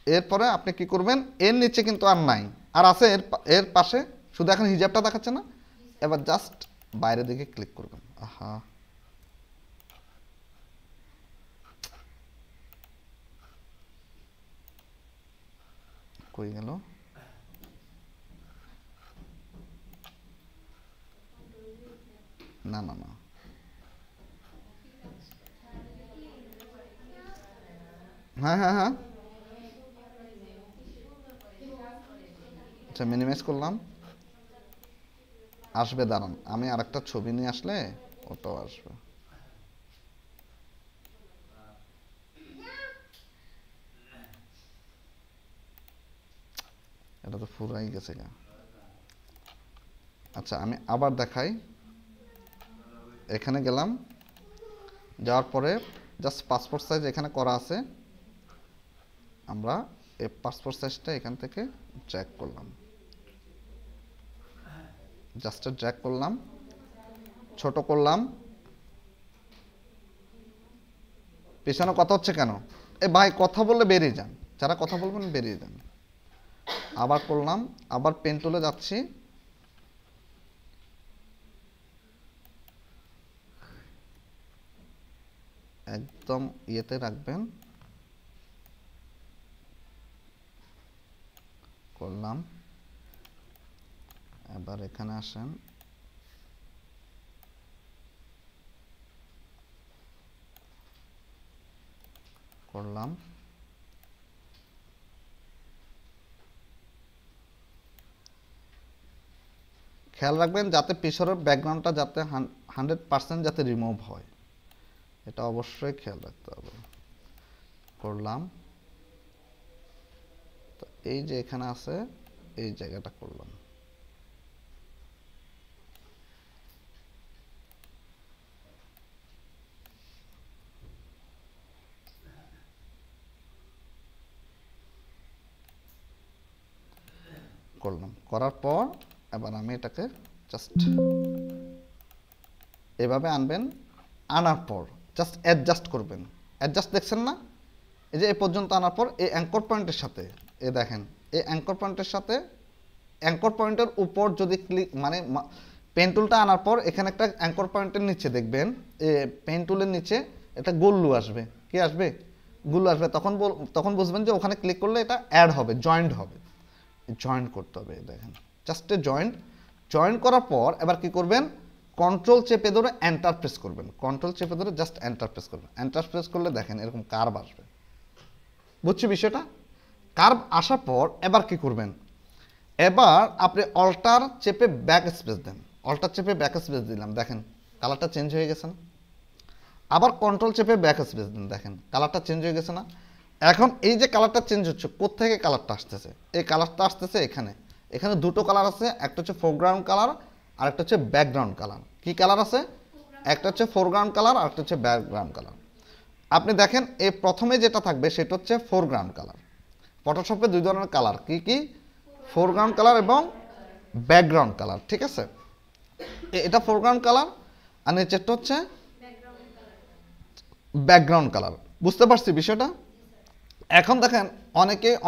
এরপরে আপনি কি করবেন, এর নিচে কিন্তু আর নাই, আর আছে এর পাশে, শুধু এখন হিজাবটা দেখাচ্ছে না, এবার জাস্ট বাইরের দিকে ক্লিক করবেন, আহা কই গেল, না না না, হ্যাঁ হ্যাঁ হ্যাঁ, আচ্ছা মিনিমাইজ করলাম, আসবে, দাঁড়ান আমি আরেকটা ছবি নিয়ে আসলে ওটাও আসবে, এটা তো ফুরাই গেছে গা। আচ্ছা আমি আবার দেখাই, এখানে গেলাম, যাওয়ার পরে জাস্ট পাসপোর্ট সাইজ এখানে করা আছে, আমরা এই পাসপোর্ট সাইজটা এখান থেকে ড্র্যাগ করলাম, জাস্ট ড্র্যাগ করলাম, ছোট করলাম, পেছনে কথা হচ্ছে কেন, এ ভাই কথা বললে বেরিয়ে যান, যারা কথা বলবেন বেরিয়ে যান, আবার করলাম, আবার পেন টুলে যাচ্ছি, একদম ইয়েতে রাখবেন, করলাম, এবার এখানে আসেন, করলাম, খেয়াল রাখবেন যাতে পিছনের ব্যাকগ্রাউন্ডটা যাতে 100% যাতে রিমুভ হয়, এটা অবশ্যই খেয়াল রাখতে হবে, করলাম, এই যে এখানে আছে এই জায়গাটা করলাম। করলাম, করার পর এবার আমি এটাকে জাস্ট এভাবে আনবেন, আনার পর জাস্ট অ্যাডজাস্ট করবেন। অ্যাডজাস্ট দেখছেন না, এই যে এই পর্যন্ত আনার পর এই অ্যাঙ্কর পয়েন্টের সাথে এই দেখেন এই অ্যাঙ্কর পয়েন্টের সাথে অ্যাঙ্কর পয়েন্টের উপর যদি ক্লিক মানে পেন টুলটা আনার পর এখানে একটা অ্যাঙ্কর পয়েন্টের নিচে দেখবেন পেন টুলের নিচে একটা গোল্লু আসবে। কি আসবে? গোল্লু আসবে। তখন বুঝবেন যে ওখানে ক্লিক করলে এটা অ্যাড হবে, জয়েন্ট হবে। জয়েন্ট করতে হবে, দেখেন জাস্ট জয়েন্ট করার পর এবার কি করবেন, কন্ট্রোল চেপে ধরে এন্টার প্রেস করবেন। কন্ট্রোল চেপে ধরে জাস্ট এন্টার প্রেস করবেন। এন্টার প্রেস করলে দেখেন এরকম কার্ভ আসবে। বুঝছি বিষয়টা? কার্ভ আসার পর এবার কি করবেন, এবার আপনি অল্টার চেপে ব্যাক স্পেস দেন। অল্টার চেপে ব্যাক স্পেস দিলাম, দেখেন কালারটা চেঞ্জ হয়ে গেছে না? আবার কন্ট্রোল চেপে ব্যাক স্পেস দেন, দেখেন কালারটা চেঞ্জ হয়ে গেছে না? এখন এই যে কালারটা চেঞ্জ হচ্ছে, কোত্থেকে কালারটা আসতেছে? এই কালারটা আসতেছে এখানে। এখানে দুটো কালার আছে, একটা হচ্ছে ফোরগ্রাউন্ড কালার আর একটা হচ্ছে ব্যাকগ্রাউন্ড কালার। কি কালার আছে? একটা হচ্ছে ফোরগ্রাউন্ড কালার আর একটা হচ্ছে ব্যাকগ্রাউন্ড কালার। আপনি দেখেন এই প্রথমে যেটা থাকবে সেটা হচ্ছে ফোরগ্রাউন্ড কালার। ফটোশপে দুই ধরনের কালার, কি কি? ফোরগ্রাউন্ড কালার এবং ব্যাকগ্রাউন্ড কালার, ঠিক আছে? এটা ফোরগ্রাউন্ড কালার আর নিচেরটা হচ্ছে ব্যাকগ্রাউন্ড কালার। বুঝতে পারছি বিষয়টা? এখন দেখেন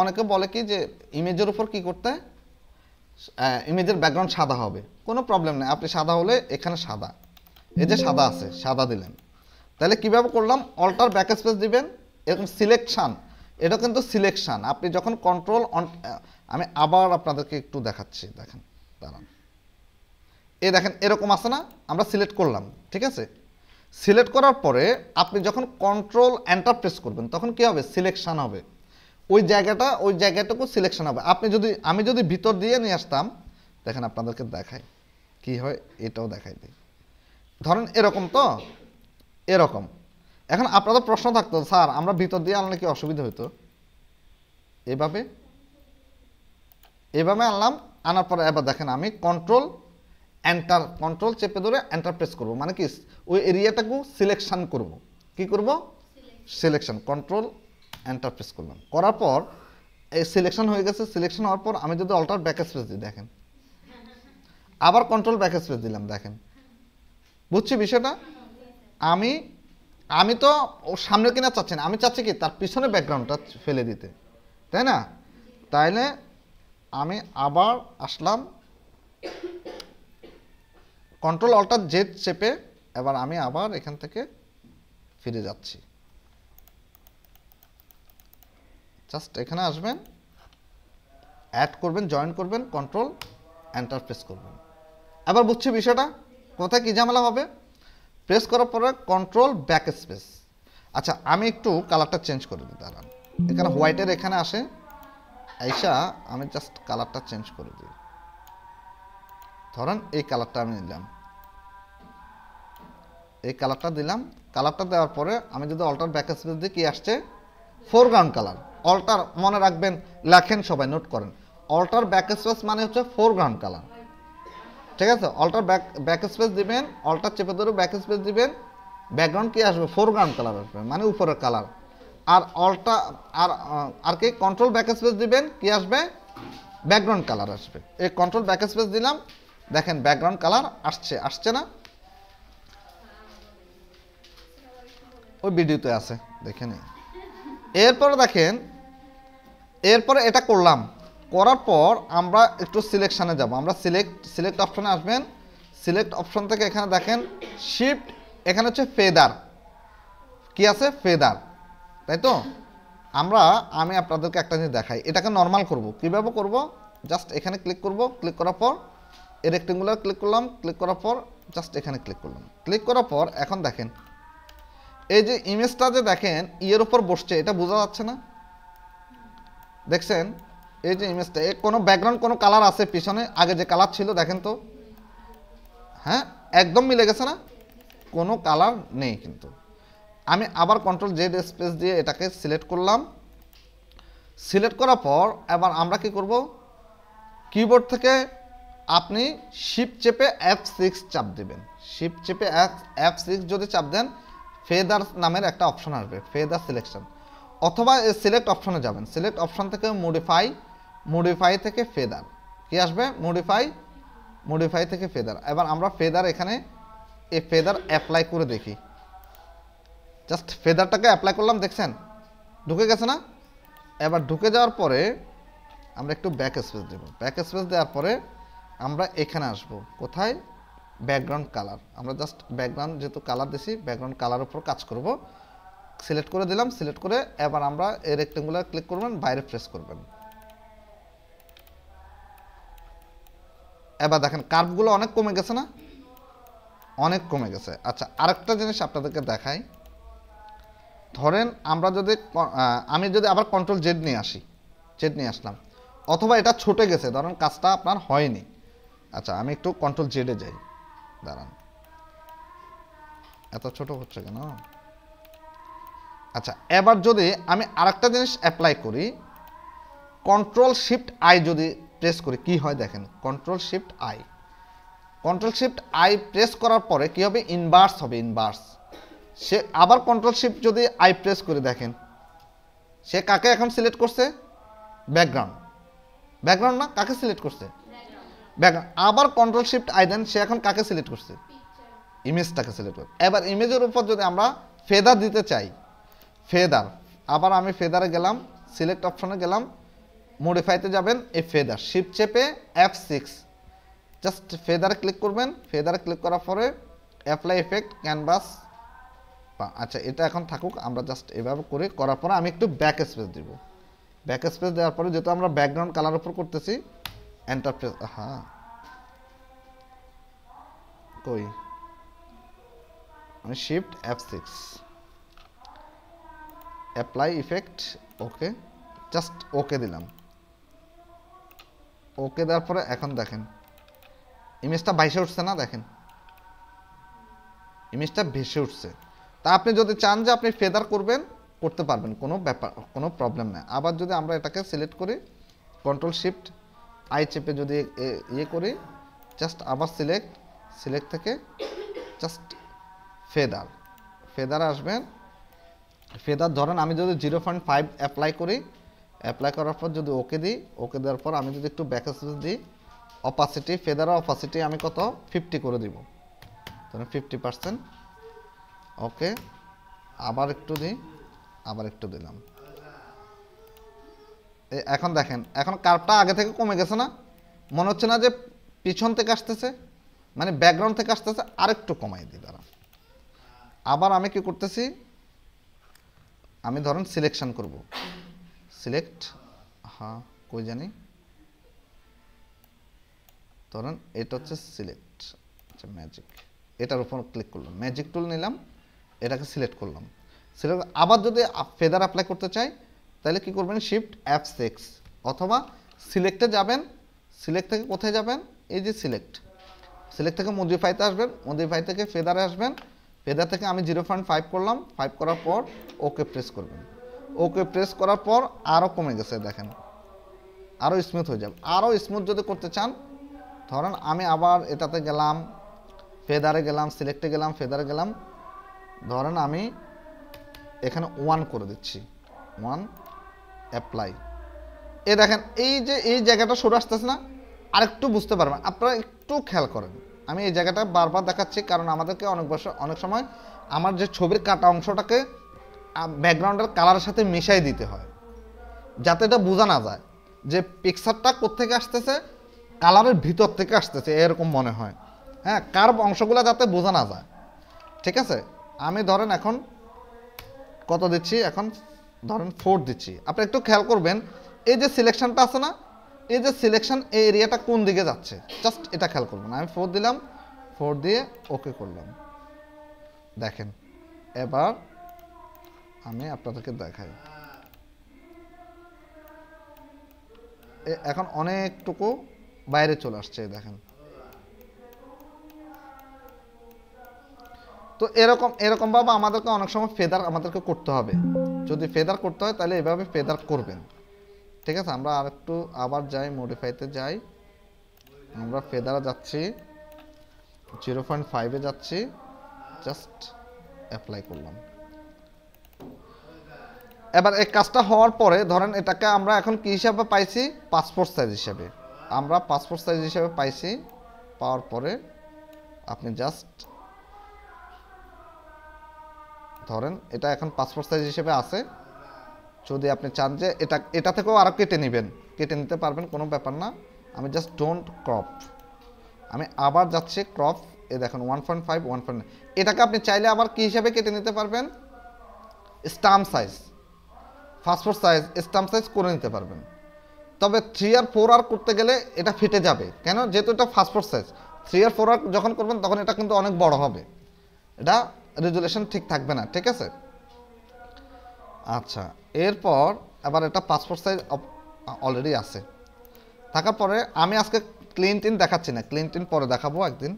অনেকে বলে কি যে ইমেজের উপর কি করতে, ইমেজের ব্যাকগ্রাউন্ড সাদা হবে। কোনো প্রবলেম নেই, আপনি সাদা হলে এখানে সাদা, এই যে সাদা আছে, সাদা দিলেন। তাহলে কিভাবে করলাম, অল্টার ব্যাক স্পেস দিবেন, এরকম সিলেকশন, এটা কিন্তু সিলেকশন। আপনি যখন কন্ট্রোল আমি আবার আপনাদেরকে একটু দেখাচ্ছি, দেখেন দাঁড়ান, এই দেখেন এরকম আছে না, আমরা সিলেক্ট করলাম, ঠিক আছে? সিলেক্ট করার পরে আপনি যখন কন্ট্রোল এন্টার প্রেস করবেন তখন কি হবে, সিলেকশন হবে। ওই জায়গাটুকু সিলেকশন হবে। আমি যদি ভিতর দিয়ে নিয়ে আসতাম, দেখেন আপনাদেরকে দেখাই কি হয়, এটাও দেখাই দিই। ধরেন এরকম তো, এরকম। এখন আপনাদের প্রশ্ন থাকতো, স্যার আমরা ভিতর দিয়ে আনলে কি অসুবিধা হতো? এভাবে আনলাম, আনার পরে এবার দেখেন আমি কন্ট্রোল চেপে ধরে এন্টার প্রেস করবো, মানে কি ওই এরিয়াটাকে সিলেকশন করব। কি করব? সিলেকশন। কন্ট্রোল এন্টার প্রেস করলাম, করার পর এই সিলেকশন হয়ে গেছে। সিলেকশন হওয়ার পর আমি যদি অল্টার ব্যাক স্পেস দিই, দেখেন আবার কন্ট্রোল ব্যাক স্পেস দিলাম, দেখেন। বুঝছি বিষয়টা? আমি তো ওর সামনে কিনা চাচ্ছি না, আমি চাচ্ছি কি তার পিছনে ব্যাকগ্রাউন্ডটা ফেলে দিতে, তাই না? তাইলে আমি আবার আসলাম, কন্ট্রোল অল্টার জেড চেপে এবার আমি আবার এখান থেকে ফিরে যাচ্ছি। জাস্ট এখানে আসবেন, অ্যাড করবেন, জয়েন করবেন, কন্ট্রোল এন্টার প্রেস করবেন। এবার বুঝছি বিষয়টা, কোথায় কি ঝামেলা হবে? প্রেস করার পরে কন্ট্রোল ব্যাক স্পেস। আচ্ছা আমি একটু কালারটা চেঞ্জ করে দিই, দাঁড়ান। এখানে হোয়াইটের এখানে আসে, আইসা আমি জাস্ট কালারটা চেঞ্জ করে দিই। ধরেন এই কালারটা আমি নিলাম, এই কালারটা দিলাম। কালারটা দেওয়ার পরে আমি যদি অল্টার ব্যাক স্পেস দিই, কি আসছে? Foreground colour. অল্টার মনে রাখবেন, লেখেন সবাই, নোট করেন, অল্টার ব্যাক স্পেস মানে হচ্ছে ফোরগ্রাউন্ড কালার, ঠিক আছে? অল্টার ব্যাক স্পেস দিবেন, অল্টার চেপে ধরে ব্যাক স্পেস দিবেন, ব্যাকগ্রাউন্ড কি আসবে? ফোরগ্রাউন্ড কালার আসবে, মানে উপরের কালার। আর আর কি কন্ট্রোল ব্যাক স্পেস দিবেন, কি আসবে? ব্যাকগ্রাউন্ড কালার আসবে। এই কন্ট্রোল ব্যাক স্পেস দিলাম, দেখেন ব্যাকগ্রাউন্ড কালার আসছে না? ওই ভিডিওতে আছে, দেখে নিন। এরপরে দেখেন, এরপরে এটা করলাম, করার পর আমরা একটু সিলেকশানে যাব। আমরা সিলেক্ট অপশনে আসবেন, সিলেক্ট অপশন থেকে এখানে দেখেন শিফট, এখানে হচ্ছে ফেদার, কি আছে? ফেদার, তাই তো? আমি আপনাদেরকে একটা জিনিস দেখাই, এটাকে নর্মাল করব। কিভাবে করব? জাস্ট এখানে ক্লিক করব, ক্লিক করার পর এই রেক্টেঙ্গুলার ক্লিক করলাম, ক্লিক করার পর জাস্ট এখানে ক্লিক করলাম। ক্লিক করার পর এখন দেখেন এই যে ইমেজটা যে দেখেন ইয়ের উপর বসছে, এটা বোঝা যাচ্ছে না? দেখছেন এই যে ইমেজটা, কোনো ব্যাকগ্রাউন্ড কোনো কালার আছে পিছনে, আগে যে কালার ছিল দেখেন তো, হ্যাঁ একদম মিলে গেছে না? কোনো কালার নেই কিন্তু। আমি আবার কন্ট্রোল জেড স্পেস দিয়ে এটাকে সিলেক্ট করলাম, সিলেক্ট করার পর এবার আমরা কি করব, কিবোর্ড থেকে আপনি শিফট চেপে F6 চাপ দিবেন। শিফট চেপে F6 যদি চাপ দেন ফেদার নামের একটা অপশন আসবে, ফেদার সিলেকশন, অথবা সিলেক্ট অপশনে যাবেন। সিলেক্ট অপশন থেকে মডিফাই থেকে ফেদার কি আসবে, মডিফাই থেকে ফেদার। এবার আমরা ফেদার এখানে এই ফেদার অ্যাপ্লাই করে দেখি। জাস্ট ফেদারটাকে অ্যাপ্লাই করলাম, দেখছেন ঢুকে গেছে না? এবার ঢুকে যাওয়ার পরে আমরা একটু ব্যাক স্পেস দেব। ব্যাক স্পেস দেওয়ার পরে আমরা এখানে আসব, কোথায়, ব্যাকগ্রাউন্ড কালার। আমরা জাস্ট ব্যাকগ্রাউন্ড যেহেতু কালার দিছি, ব্যাকগ্রাউন্ড কালার উপর কাজ করব। সিলেক্ট করে দিলাম, সিলেক্ট করে এবার আমরা এই রেক্টেঙ্গুলার ক্লিক করবেন, বাইরে প্রেস করবেন। এবার দেখেন কার্ভগুলো অনেক কমে গেছে না, অনেক কমে গেছে। আচ্ছা, আরেকটা জিনিস আপনাদেরকে দেখাই। ধরেন আমরা যদি আমি যদি আবার কন্ট্রোল জেড নিয়ে আসি, জেড নিয়ে আসলাম, অথবা এটা ছুটে গেছে, ধরেন কাজটা আপনার হয়নি। আচ্ছা, আমি একটু কন্ট্রোল জেডে যাই, দাঁড়ান, এত ছোট হচ্ছে কেন? আচ্ছা, এবার যদি আমি আরেকটা জিনিস অ্যাপ্লাই করি, কন্ট্রোল শিফট আই যদি প্রেস করি কি হয় দেখেন, কন্ট্রোল শিফট আই প্রেস করার পরে কি হবে, ইনভার্স হবে, ইনভার্স। সে আবার কন্ট্রোল শিফট যদি আই প্রেস করে দেখেন, সে কাকে এখন সিলেক্ট করছে, ব্যাকগ্রাউন্ড না, কাকে সিলেক্ট করছে, ব্যাকগ্রাউন্ড। আবার কন্ট্রোল শিফট আই দেন, সে এখন কাকে সিলেক্ট করছে, ইমেজটাকে সিলেক্ট করে। এবার ইমেজের উপর যদি আমরা ফেদার দিতে চাই, ফেদার, আবার আমি ফেদারে গেলাম, সিলেক্ট অপশনে গেলাম, মডিফাইতে যাবেন, এই ফেদার শিফট চেপে F6 জাস্ট ফেদারে ক্লিক করবেন। ফেদারে ক্লিক করার পরে অ্যাপ্লাই এফেক্ট ক্যানভাস। আচ্ছা, এটা এখন থাকুক, আমরা জাস্ট এভাবে করে করার পরে আমি একটু ব্যাক স্পেস দিব। ব্যাক স্পেস দেওয়ার পরে যেহেতু আমরা ব্যাকগ্রাউন্ড কালার উপর করতেছি, এন্টার প্রেস, হ্যাঁ কই, আমি শিফট F6 অ্যাপ্লাই ইফেক্ট, ওকে, জাস্ট ওকে দিলাম। ওকে দেওয়ার পরে এখন দেখেন ইমেজটা ভাইসে উঠছে না, দেখেন ইমেজটা ভেসে উঠছে। তা আপনি যদি চান যে আপনি ফেদার করবেন, করতে পারবেন, কোনো ব্যাপার, কোনো প্রবলেম নেই। আবার যদি আমরা এটাকে সিলেক্ট করি, কন্ট্রোল শিফট আই চেপে যদি ইয়ে করি, জাস্ট আবার সিলেক্ট থেকে জাস্ট ফেদার আসবেন। ফেদার ধরেন আমি যদি 0.5 অ্যাপ্লাই করি, অ্যাপ্লাই করার পর যদি ওকে দিই, ওকে দেওয়ার পর আমি যদি একটু ব্যাক স্পেস দিই, অপাসিটি, ফেদারের অপাসিটি আমি কত, 50 করে দিব, ধরেন 50%। ওকে, আবার একটু দিই, আবার একটু দিলাম। এখন দেখেন, এখন কার্ভটা আগে থেকে কমে গেছে না, মনে হচ্ছে না যে পিছন থেকে আসতেছে, মানে ব্যাকগ্রাউন্ড থেকে আসতেছে। আরেকটু কমাই দিই, দাঁড়া। আবার আমি কি করতেছি, আমি ধরেন সিলেকশন করব, সিলেক্ট, হ্যাঁ কই জানি, ধরেন এটা হচ্ছে সিলেক্ট, আচ্ছা ম্যাজিক, এটার উপর ক্লিক করলাম, ম্যাজিক টুল নিলাম, এটাকে সিলেক্ট করলাম। সিলেক্ট আবার যদি ফেদার অ্যাপ্লাই করতে চাই তাহলে কি করবেন, শিফট F6, অথবা সিলেক্টে যাবেন, সিলেক্ট থেকে কোথায় যাবেন, এই যে সিলেক্ট থেকে মডিফাইতে আসবেন, মডিফাই থেকে ফেদারে আসবেন, ফেদার থেকে আমি 0.5 করলাম, 5 করার পর ওকে প্রেস করবেন। ওকে প্রেস করার পর আরও কমে গেছে, দেখেন আরও স্মুথ হয়ে যাবে। আরও স্মুথ যদি করতে চান, ধরেন আমি আবার এটাতে গেলাম, ফেদারে গেলাম, সিলেক্টে গেলাম, ফেদারে গেলাম, ধরেন আমি এখানে 1 করে দিচ্ছি, 1 অ্যাপ্লাই। এ দেখেন এই যে এই জায়গাটা সরে আসতেছে না, আরেকটু বুঝতে পারবেন, আপনারা একটু খেয়াল করেন। আমি এই জায়গাটা বারবার দেখাচ্ছি কারণ আমাদেরকে অনেক সময় আমার যে ছবির কাটা অংশটাকে ব্যাকগ্রাউন্ডের কালারের সাথে মিশাই দিতে হয়, যাতে এটা বোঝা না যায় যে পিকচারটা কোত্থেকে আসতেছে, কালারের ভিতর থেকে আসতেছে এরকম মনে হয়। হ্যাঁ, কার্ভ অংশগুলো যাতে বোঝা না যায়, ঠিক আছে। আমি ধরেন এখন কত দিচ্ছি, এখন ধরেন 4 দিচ্ছি। আপনি একটু খেয়াল করবেন এই যে সিলেকশনটা আছে না, এই যে সিলেকশন, এই এরিয়াটা কোন দিকে যাচ্ছে, জাস্ট এটা খেয়াল করবেন। আমি 4 দিলাম, 4 দিয়ে ওকে করলাম, দেখেন। এবার আমি আপনাদেরকে দেখাই, এখন অনেকটুকু বাইরে চলে আসছে, দেখেন। তো এরকম ভাবে আমাদেরকে অনেক সময় ফেদার আমাদেরকে করতে হবে। যদি ফেদার করতে হয় তাহলে এভাবে ফেদার করবেন। ঠিক আছে, আমরা আরেকটু আবার যাই, মডিফাইতে যাই, আমরা ফেদারে যাচ্ছি, 0.5-এ যাচ্ছি, জাস্ট অ্যাপ্লাই করলাম। এবার এই কাজটা হওয়ার পরে ধরেন এটাকে আমরা এখন কি হিসাবে পাইছি, পাসপোর্ট সাইজ হিসাবে। আমরা পাসপোর্ট সাইজ হিসাবে পাইছি, পাওয়ার পরে আপনি জাস্ট ধরেন এটা এখন পাসপোর্ট সাইজ হিসেবে আছে। যদি আপনি চান যে এটা থেকেও আরও কেটে নেবেন, কেটে নিতে পারবেন, কোনো ব্যাপার না। আমি জাস্ট ডোন্ট ক্রপ, আমি আবার যাচ্ছি ক্রপ, এ দেখেন 1.5 1.9। এটাকে আপনি চাইলে আবার কি হিসাবে কেটে নিতে পারবেন, stamp size, passport size, stamp size করে নিতে পারবেন। তবে 3 আর 4 আর করতে গেলে এটা ফেটে যাবে, কেন, যেহেতু এটা পাসপোর্ট সাইজ। 3 আর 4 আর যখন করবেন তখন এটা কিন্তু অনেক বড় হবে, এটা রেজুলেশন ঠিক থাকবে না, ঠিক আছে। আচ্ছা, এরপর আবার এটা পাসপোর্ট সাইজ অলরেডি আছে, থাকার পরে আমি আজকে ক্লিন টিন দেখাচ্ছি না, ক্লিন টিন পরে দেখাবো একদিন।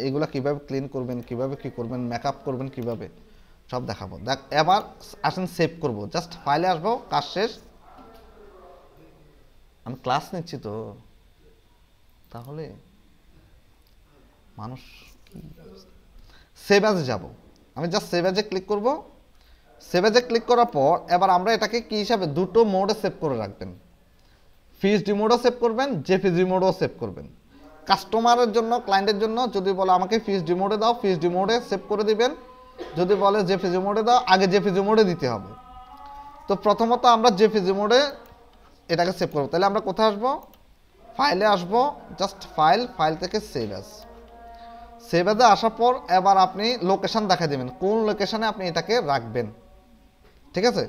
এইগুলো কীভাবে ক্লিন করবেন, কীভাবে কী করবেন, মেকআপ করবেন কীভাবে, সব দেখাবো। এবার আসেন সেভ করব, জাস্ট ফাইলে আসবো, কাজ শেষ। আমি ক্লাস নিচ্ছি তো, তাহলে মানুষ সেভ অ্যাজে যাব, আমি জাস্ট সেভ অ্যাজে ক্লিক করব। সেভ অ্যাজে ক্লিক করার পর এবার আমরা এটাকে কি হিসাবে দুটো মোডে সেভ করে রাখবেন, পিএসডি মোডও সেভ করবেন, জেপিজি মোডও সেভ করবেন। কাস্টমারের জন্য, ক্লায়েন্টের জন্য যদি বলে আমাকে পিএসডি মোডে দাও, পিএসডি মোডে সেভ করে দিবেন। যদি বলে জেপিজি মোডে দাও, আগে জেপিজি মোডে দিতে হবে। তো প্রথমত আমরা জেপিজি মোডে এটাকে সেভ করব। তাহলে আমরা কোথায় আসবো, ফাইলে আসবো, জাস্ট ফাইল, ফাইল থেকে সেভ অ্যাজ। সেভ অ্যাজে আসার পর এবার আপনি লোকেশন দেখা দেবেন, কোন লোকেশনে আপনি এটাকে রাখবেন, ঠিক আছে।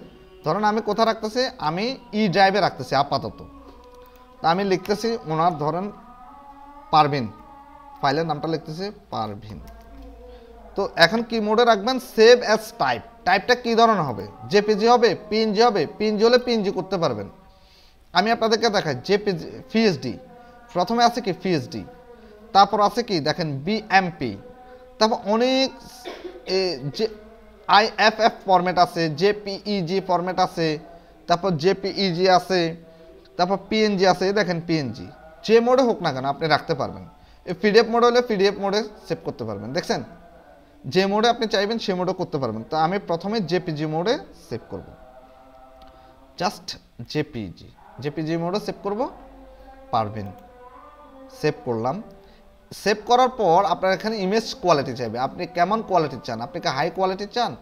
ধরেন আমি কোথায় রাখতেছি, আমি ই ড্রাইভে রাখতেছি আপাতত। তা আমি লিখতেছি ওনার, ধরেন পারভিন, ফাইলের নামটা লিখতেছি পারভিন। তো এখন কি মোডে রাখবেন, সেভ অ্যাজ টাইপ। টাইপটা কি ধরনের হবে, জেপিজি হবে, পিএনজি হবে, পিএনজি হলে পিএনজি করতে পারবেন। আমি আপনাদেরকে দেখাই জেপিজি, পিএসডি, প্রথমে আছে কি পিএসডি, তারপর আছে কি দেখেন বিএমপি, তারপর অনেক যে আইএফএফ ফরম্যাট আছে, জেপিইজি ফরম্যাট আছে, তারপর জেপিইজি আছে, তারপর পিএনজি আছে, দেখেন পিএনজি। যে মোডে হোক না কেন আপনি রাখতে পারবেন। পিডিএফ মোড হলে পিডিএফ মোডে সেভ করতে পারবেন, দেখছেন, যে মোডে আপনি চাইবেন সে মোডে করতে পারবেন। তো আমি প্রথমে জেপিজি মোডে সেভ করব, জাস্ট জেপিজি, জেপিজি মোডে সেভ করব, পারবেন। সেভ করলাম। সেভ করার পর আপনার এখানে ইমেজ কোয়ালিটি চাইবে, আপনি কেমন কোয়ালিটি চান, আপনি কি হাই কোয়ালিটি চান,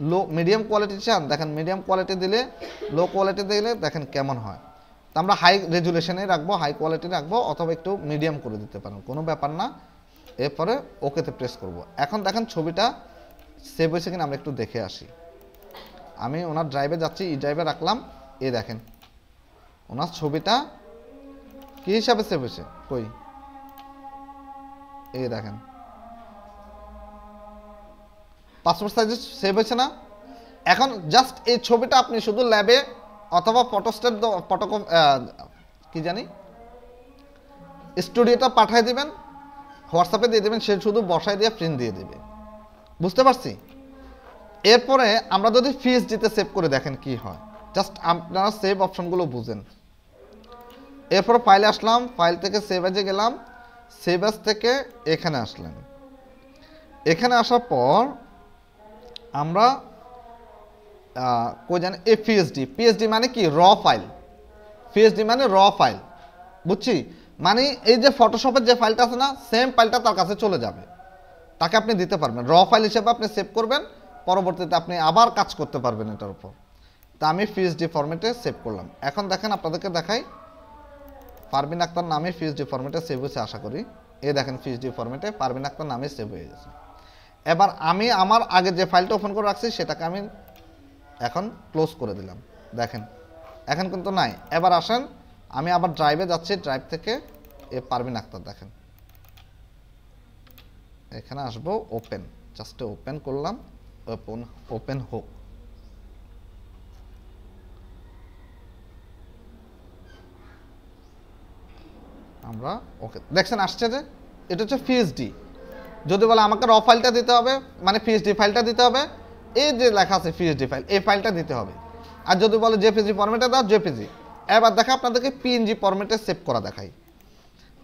লো মিডিয়াম কোয়ালিটি চান, দেখেন মিডিয়াম কোয়ালিটি দিলে, লো কোয়ালিটি দিলে দেখেন কেমন হয়। তো আমরা হাই রেজুলেশনে রাখবো, হাই কোয়ালিটি রাখবো, অথবা একটু মিডিয়াম করে দিতে পারেন, কোনো ব্যাপার না। এরপরে ওকেতে প্রেস করব। এখন দেখেন ছবিটা সেভ হয়েছে কিনা আমরা একটু দেখে আসি। আমি ওনার ড্রাইভে যাচ্ছি, ই ড্রাইভে রাখলাম, এ দেখেন ওনার ছবিটা কি হিসাবে সেভ হয়েছে, কই, এই দেখেন পাসপোর্ট সাইজে সেভ হয়েছে না। এখন জাস্ট এই ছবিটা আপনি শুধু ল্যাবে অথবা ফটোস্টেট কি জানি স্টুডিওটা পাঠিয়ে দিবেন, হোয়াটসঅ্যাপে দিয়ে দেবেন, সে শুধু বসায় দিয়ে প্রিন্ট দিয়ে দেবে, বুঝতে পারছি। এরপরে আমরা যদি পিএসডিতে সেভ করে দেখেন কি হয়, জাস্ট আপনারা সেভ অপশনগুলো বুঝেন। এরপর ফাইলে আসলাম, ফাইল থেকে সেভ অ্যাজে গেলাম, সেভ অ্যাজ থেকে এখানে আসলেন। এখানে আসার পর আমরা কই জানি পিএসডি, পিএসডি মানে কি র ফাইল, পিএসডি মানে র ফাইল, বুঝছি, মানে এই যে ফটোশপের যে ফাইলটা আছে না, সেম ফাইলটা তার কাছে চলে যাবে, তাকে আপনি দিতে পারবেন র ফাইল হিসেবে, আপনি সেভ করবেন, পরবর্তীতে আপনি আবার কাজ করতে পারবেন এটার উপর। তা আমি পিএসডি ফরম্যাটে সেভ করলাম। এখন দেখেন আপনাদেরকে দেখাই, পারভিন আক্তার নামে পিএসডি ফরম্যাটে সেভ হয়েছে আশা করি। এই দেখেন পিএসডি ফরম্যাটে পারভিন আক্তার নামে সেভ হয়ে গেছে। এবার আমি আমার আগে যে ফাইলটা ওপেন করে রাখছি সেটাকে আমি এখন ক্লোজ করে দিলাম, দেখেন এখন কিন্তু নাই। এবার আসেন আমি আবার ড্রাইভে যাচ্ছি, ড্রাইভ থেকে এ পারভিন আক্তার দেখেন, এখানে আসবো, ওপেন, জাস্ট ওপেন করলাম, ওপেন হোক। আমরা ওকে দেখছেন আসছে যে এটা হচ্ছে পিএসডি। যদি বলে আমাকে র ফাইলটা দিতে হবে, মানে পিএসডি ফাইলটা দিতে হবে, এই যে লেখা আছে পিএসডি ফাইল, এই ফাইলটা দিতে হবে। আর যদি বলে জেপিজি ফরম্যাটে দাও, জেপিজি, এবার দেখা আপনাদেরকে পিএনজি ফরম্যাটে সেভ করা দেখাই।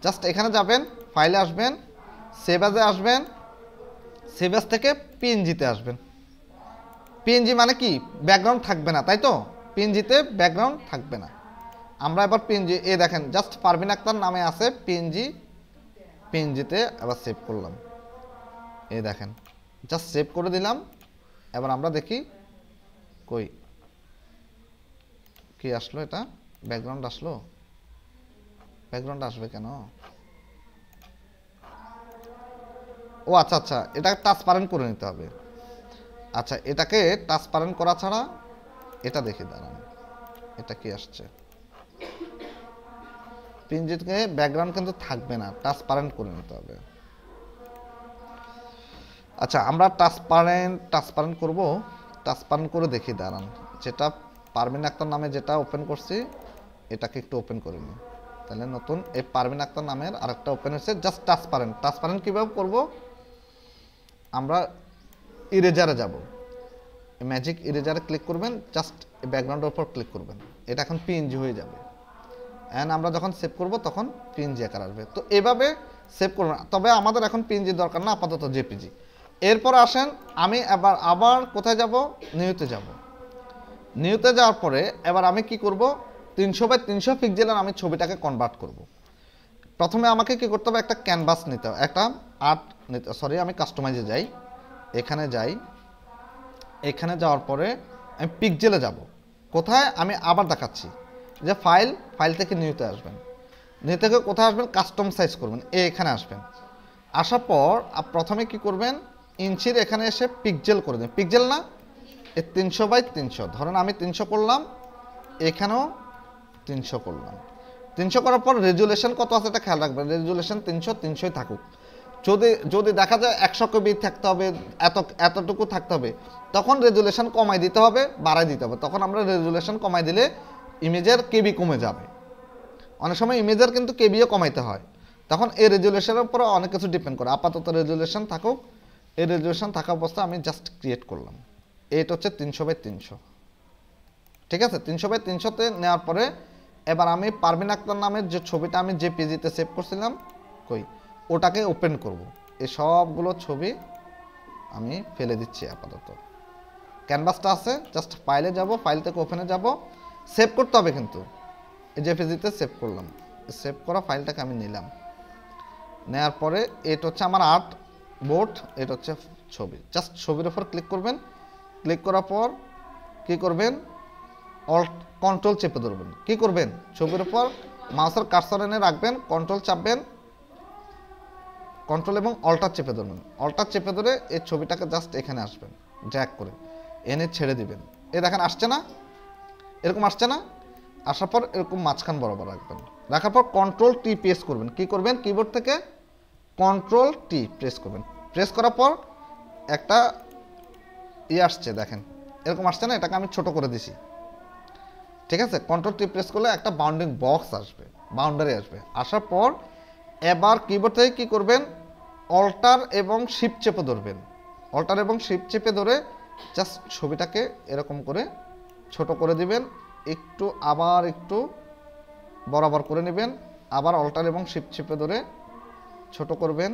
জাস্ট এখানে যাবেন, ফাইলে আসবেন, সেভ অ্যাজে আসবেন, সেভ অ্যাজ থেকে পিএনজিতে আসবেন। পিএনজি মানে কি, ব্যাকগ্রাউন্ড থাকবে না, তাই তো? পিএনজিতে ব্যাকগ্রাউন্ড থাকবে না। আমরা এবার পিএনজি দেখেন জাস্ট পারভিন আক্তার নামে আছে পিএনজি, পিএনজিতে আবার সেভ করলাম। দেখেন জাস্ট সেভ করে দিলাম। এবার আমরা দেখি কই কি আসলো, এটা ব্যাকগ্রাউন্ড আসলো। ব্যাকগ্রাউন্ড আসবে কেন? ও আচ্ছা আচ্ছা, এটা ট্রান্সপারেন্ট করে নিতে হবে। আচ্ছা, এটাকে ট্রান্সপারেন্ট করা ছাড়া এটা দেখি, দাঁড়ান এটা কি আসছে। পিএনজিতে ব্যাকগ্রাউন্ড কিন্তু থাকবে না, ট্রান্সপারেন্ট করে নিতে হবে। আচ্ছা, আমরা ট্রান্সপারেন্ট করব। ট্রান্সপারেন্ট করে দেখি, দাঁড়ান যেটা পারভিন আক্তার নামে যেটা ওপেন করছি এটাকে একটু ওপেন করে নিই। তাহলে নতুন এই পারভিন আক্তার নামের আরেকটা ওপেন হয়েছে। জাস্ট ট্রান্সপারেন্ট কীভাবে করব, আমরা ইরেজারে যাব, ম্যাজিক ইরেজারে ক্লিক করবেন, জাস্ট ব্যাকগ্রাউন্ডের উপর ক্লিক করবেন, এটা এখন পিএনজি হয়ে যাবে। অ্যান্ড আমরা যখন সেভ করব তখন পিএনজি আকার আসবে। তো এভাবে সেভ করবেন। তবে আমাদের এখন পিএনজি দরকার না, আপাতত জেপিজি। এরপর আসেন, আমি আবার কোথায় যাব, নিউতে যাব। নিউতে যাওয়ার পরে এবার আমি কি করব, 300x300 পিক্সেলের আমি ছবিটাকে কনভার্ট করব। প্রথমে আমাকে কি করতে হবে, একটা ক্যানভাস নিতে হবে, একটা আর্ট নিতে, সরি আমি কাস্টমাইজে যাই, এখানে যাই। এখানে যাওয়ার পরে আমি পিক্সেলে যাব। কোথায়, আমি আবার দেখাচ্ছি যে ফাইল থেকে নিউতে আসবেন। নিউ থেকে কোথায় আসবেন, কাস্টম সাইজ করবেন, এখানে আসবেন। আসার পর প্রথমে কি করবেন, ইঞ্চির এখানে এসে পিক্সেল করে দেবেন। পিক্সেল না, 300x300, ধরেন আমি 300 করলাম, এখানেও 300 করলাম। 300 করার পর রেজুলেশন কত আছে এটা খেয়াল রাখবেন, রেজুলেশন 300ই থাকুক। যদি দেখা যায় 100 কবি থাকতে হবে, এতটুকু থাকতে হবে, তখন রেজুলেশন কমাই দিতে হবে, বাড়াই দিতে হবে। তখন আমরা রেজুলেশন কমাই দিলে ইমেজের কেবি কমে যাবে। অনেক সময় ইমেজের কিন্তু কেবিও কমাইতে হয়, তখন এই রেজুলেশনের উপর অনেক কিছু ডিপেন্ড করে। আপাতত রেজুলেশন থাকুক, এই রেজুলেশন থাকা অবস্থা আমি জাস্ট ক্রিয়েট করলাম। এটা হচ্ছে 300x300, ঠিক আছে। 300x300-তে নেওয়ার পরে এবার আমি পারভিন আক্তার নামের যে ছবিটা আমি জেপিজিতে সেভ করছিলাম, ওটাকে ওপেন করব। এই সবগুলো ছবি আমি ফেলে দিচ্ছি আপাতত। ক্যানভাসটা আছে, জাস্ট ফাইলে যাব, ফাইল থেকে ওপেনে যাব, সেভ করতে হবে কিন্তু। এই জেপিজিতে সেভ করলাম, সেভ করা ফাইলটাকে আমি নিলাম। নেওয়ার পরে এটা হচ্ছে আমার আর্ট বোর্ড, এটা হচ্ছে ছবি। জাস্ট ছবির উপর ক্লিক করবেন। ক্লিক করার পর কি করবেন, কন্ট্রোল চেপে ধরবেন। কি করবেন, ছবির উপর মাউসের কার্সর এনে রাখবেন, কন্ট্রোল চাপবেন, কন্ট্রোল এবং অল্টার চেপে ধরবেন। অল্টার চেপে ধরে এই ছবিটাকে জাস্ট এখানে আসবেন, ড্র্যাগ করে এনে ছেড়ে দিবেন। দেখেন আসছে না, এরকম আসছে না। আসার পর এরকম মাঝখান বরাবর রাখবেন। রাখার পর কন্ট্রোল টি প্রেস করবেন। কি করবেন, কিবোর্ড থেকে কন্ট্রোল টি প্রেস করবেন। প্রেস করার পর একটা আসছে, দেখেন এরকম আসছে না, এটাকে আমি ছোট করে দিছি, ঠিক আছে। কন্ট্রোল টি প্রেস করলে একটা বাউন্ডিং বক্স আসবে, বাউন্ডারি আসবে। আসার পর এবার কিবোর্ড থেকে কি করবেন, অল্টার এবং শিফট চেপে ধরবেন। অল্টার এবং শিফট চেপে ধরে জাস্ট ছবিটাকে এরকম করে ছোট করে দিবেন। আবার একটু বরাবর করে নেবেন। আবার অল্টার এবং শিফট চেপে ধরে ছোট করবেন।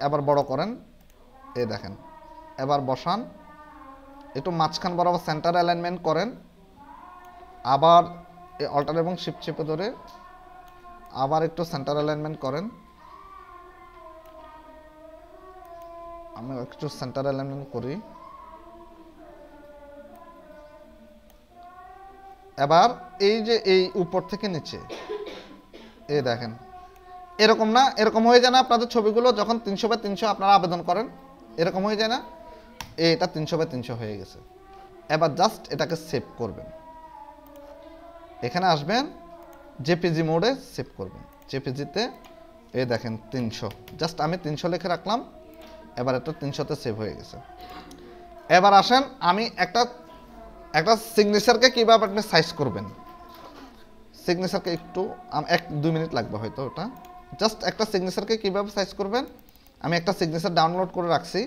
এবার বড় করেন। দেখেন এবার বসান, একটু মাঝখান বরাবর সেন্টার অ্যালাইনমেন্ট করেন। আবার অল্টার এবং শিফট চেপে ধরে আবার একটু সেন্টার অ্যালাইনমেন্ট করেন। আমি একটু সেন্টার অ্যালাইনমেন্ট করি। এবার এই যে এই উপর থেকে নিচে দেখেন এরকম না, এরকম হয়ে যায় না আপনাদের ছবিগুলো যখন 300x300 আপনারা আবেদন করেন, এরকম হয়ে যায় না। এটা 300x300 হয়ে গেছে। এবার জাস্ট এটাকে সেভ করবেন, এখানে আসবেন, জেপিজি মোডে সেভ করবেন। জেপিজিতে দেখেন 300, জাস্ট আমি 300 লিখে রাখলাম। এবার এটা 300-তে সেভ হয়ে গেছে। এবার আসেন, আমি একটা সিগনেচারকে কীভাবে আপনি সাইজ করবেন, সিগনেচারকে একটু 1-2 মিনিট লাগবে হয়তো ওটা। জাস্ট একটা সিগনেচারকে কীভাবে সাইজ করবেন, আমি একটা সিগনেচার ডাউনলোড করে রাখছি,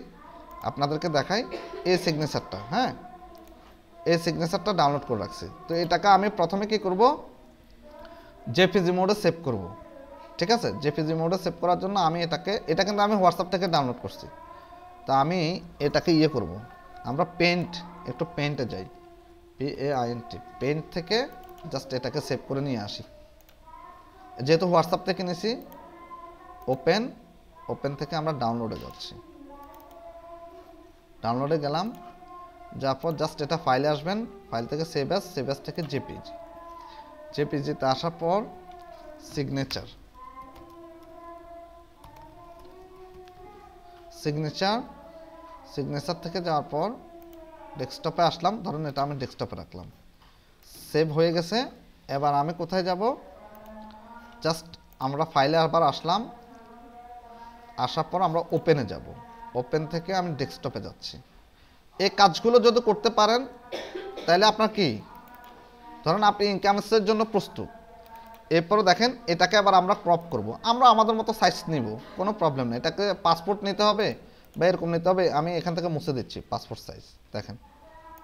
আপনাদেরকে দেখাই। এই সিগনেচারটা, হ্যাঁ এই সিগনেচারটা ডাউনলোড করে রাখছি। তো এটাকে আমি প্রথমে কি করব, জেপিজি মোডে সেভ করব। ঠিক আছে, জেপিজি মোডে সেভ করার জন্য আমি এটা কিন্তু আমি হোয়াটসঅ্যাপ থেকে ডাউনলোড করছি। তো আমি এটাকে ইয়ে করব, আমরা একটু পেন্টে যাই, PAINT, পেন্ট থেকে জাস্ট এটাকে সেভ করে নিয়ে আসি। যেহেতু হোয়াটসঅ্যাপ থেকে নিয়েছি, ওপেন থেকে আমরা ডাউনলোডে যাচ্ছি। ডাউনলোডে গেলাম, যাওয়ার পর জাস্ট এটা ফাইলে আসবেন, ফাইল থেকে সেভ অ্যাজ থেকে জেপিজিতে আসার পর সিগনেচার থেকে যাওয়ার পর ডেস্কটপে আসলাম, ধরুন এটা আমি ডেস্কটপে রাখলাম, সেভ হয়ে গেছে। এবার আমি কোথায় যাব, জাস্ট আমরা ফাইলে আবার আসলাম, আসার পর আমরা ওপেনে যাব, ওপেন থেকে আমি ডেস্কটপে যাচ্ছি। এই কাজগুলো যদি করতে পারেন তাহলে আপনার কি, ধরুন আপনি ইনকামের জন্য প্রস্তুত। এরপরে দেখেন এটাকে আবার আমরা ক্রপ করব, আমরা আমাদের মতো সাইজ নিব, কোনো প্রবলেম নেই। এটাকে পাসপোর্ট নিতে হবে বা এরকম নিতে হবে, আমি এখান থেকে মুছে দিচ্ছি পাসপোর্ট সাইজ, দেখেন।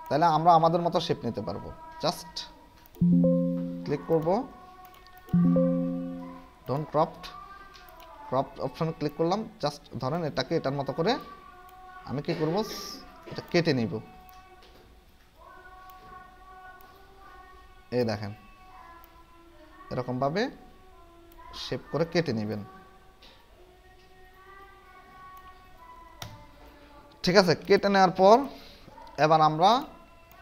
তাহলে আমরা আমাদের মতো শেপ নিতে পারবো। জাস্ট ক্লিক করব, ডোন্ট ক্রপ অপশনে ক্লিক করলাম। জাস্ট ধরেন এটাকে এটার মতো করে আমি কি করব, এটা কেটে নিব। এই দেখেন এরকমভাবে শেপ করে কেটে নেবেন। ঠিক আছে, কেটে নেওয়ার পর এবার আমরা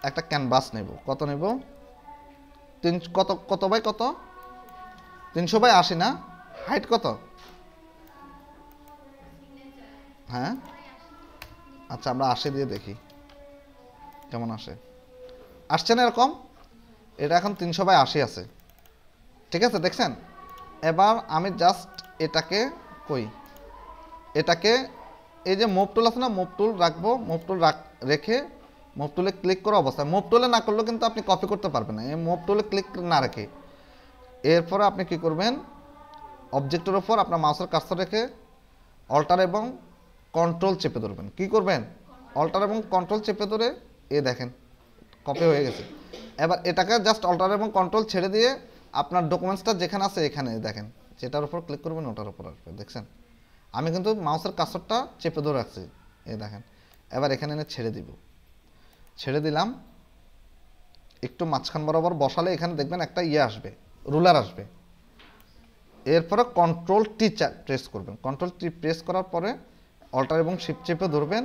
একটা ক্যানভাস নেব। কত নেব, কত বাই কত, 300/80 না? হাইট কত? হ্যাঁ, আচ্ছা আমরা 80 দিয়ে দেখি কেমন আসছে না এরকম। এটা এখন 300/80 আছে। ঠিক আছে, দেখছেন। এবার আমি জাস্ট এটাকে এই যে মুভ টুল আছে না, মুভ টুল রাখবো, রেখে মুভ টুলে ক্লিক করা অবস্থায়, মুভ টুলে না করলেও কিন্তু আপনি কপি করতে পারবেন না, এই মুভ টুলে ক্লিক না রেখে। এরপরে আপনি কি করবেন, অবজেক্টের উপর আপনার মাউসের কার্সর রেখে অল্টার এবং কন্ট্রোল চেপে ধরবেন। কি করবেন, অল্টার এবং কন্ট্রোল চেপে ধরে, দেখেন কপি হয়ে গেছে। এবার এটাকে জাস্ট অল্টার এবং কন্ট্রোল ছেড়ে দিয়ে আপনার ডকুমেন্টসটা যেখানে আছে এখানে দেখেন, যেটার উপর ক্লিক করবেন ওটার উপর আসবে। দেখছেন, আমি কিন্তু মাউসের কার্সরটা চেপে ধরে রাখছি, দেখেন। এবার এখানে এনে ছেড়ে দিলাম, একটু মাঝখান বরাবর বসালে এখানে দেখবেন একটা আসবে, রুলার আসবে। এরপরে কন্ট্রোল টি প্রেস করবেন, কন্ট্রোল টি প্রেস করার পরে অল্টার এবং শিফট চেপে ধরবেন,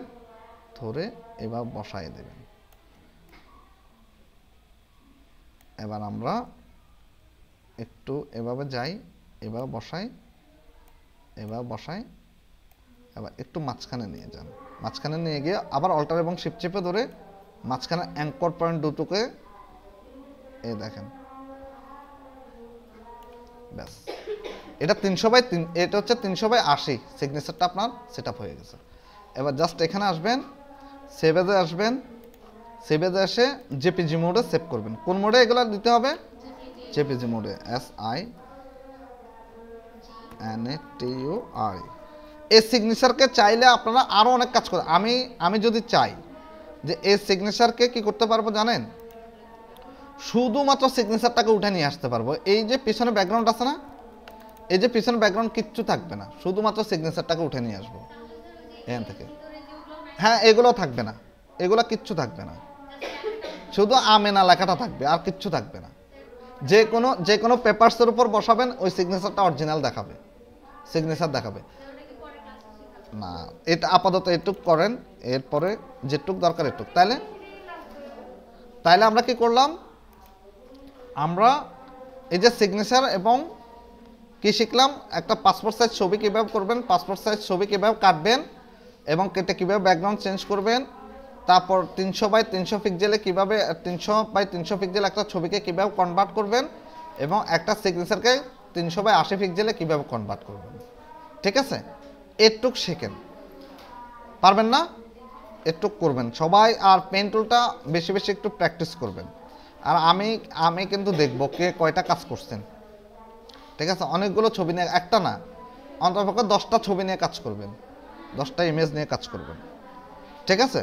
ধরে এবার বসায় দেবেন। এবার আমরা একটু এভাবে যাই, এবার বসাই, এবার একটু মাঝখানে নিয়ে যান, মাঝখানে নিয়ে গিয়ে আবার অল্টার এবং শিফট চেপে ধরে মাঝখানে অ্যাঙ্কর পয়েন্ট দুটোকে দেখেন, ব্যাস। এটা 300/3, এটা হচ্ছে 300/80 সিগনেচারটা আপনার সেট আপ হয়ে গেছে। এবার জাস্ট এখানে আসবেন, সেভ এজে আসবেন, সেভ এজে এসে জেপিজি মোডে সেভ করবেন। কোন মোডে এগুলো দিতে হবে, জেপিজি মোডে, SINATURE। এই সিগনেচারকে চাইলে আপনারা আরও অনেক কাজ করেন। আমি যদি চাই যে এই সিগনেচারকে কি করতে পারবো জানেন, শুধুমাত্র সিগনেচারটাকে উঠে নিয়ে আসতে পারবো। এই যে পিছনে ব্যাকগ্রাউন্ড আছে না, এই যে পিছনে ব্যাকগ্রাউন্ড কিচ্ছু থাকবে না, শুধুমাত্র সিগনেচারটাকে উঠে নিয়ে আসবো এখান থেকে। হ্যাঁ, এগুলো থাকবে না, এগুলো কিচ্ছু থাকবে না, শুধু আমেনা লেখাটা থাকবে, আর কিচ্ছু থাকবে না। যে কোনো পেপারসের উপর বসাবেন, ওই সিগনেচারটা অরিজিনাল দেখাবে, সিগনেচার দেখাবে না। এটা আপাতত এটুক করেন, এরপরে যেটুক দরকার এটুক। তাইলে আমরা কি করলাম, আমরা এই যে সিগনেচার এবং কি শিখলাম, একটা পাসপোর্ট সাইজ ছবি কীভাবে করবেন, পাসপোর্ট সাইজ ছবি কীভাবে কাটবেন এবং কেটে কীভাবে ব্যাকগ্রাউন্ড চেঞ্জ করবেন, তারপর 300/300 পিক্সেলে কীভাবে 300/300 পিক্সেল একটা ছবিকে কীভাবে কনভার্ট করবেন, এবং একটা সিগনেচারকে 300/80 পিক্সেলে কীভাবে কনভার্ট করবেন। ঠিক আছে, এটুক শেখেন, পারবেন না এটুক করবেন সবাই। আর পেন টুলটা বেশি বেশি একটু প্র্যাকটিস করবেন। আর আমি কিন্তু দেখবো কে কয়টা কাজ করছেন। ঠিক আছে, অনেকগুলো ছবি নিয়ে, একটা না, অন্ততপক্ষে 10টা ছবি নিয়ে কাজ করবেন, 10টা ইমেজ নিয়ে কাজ করবেন। ঠিক আছে।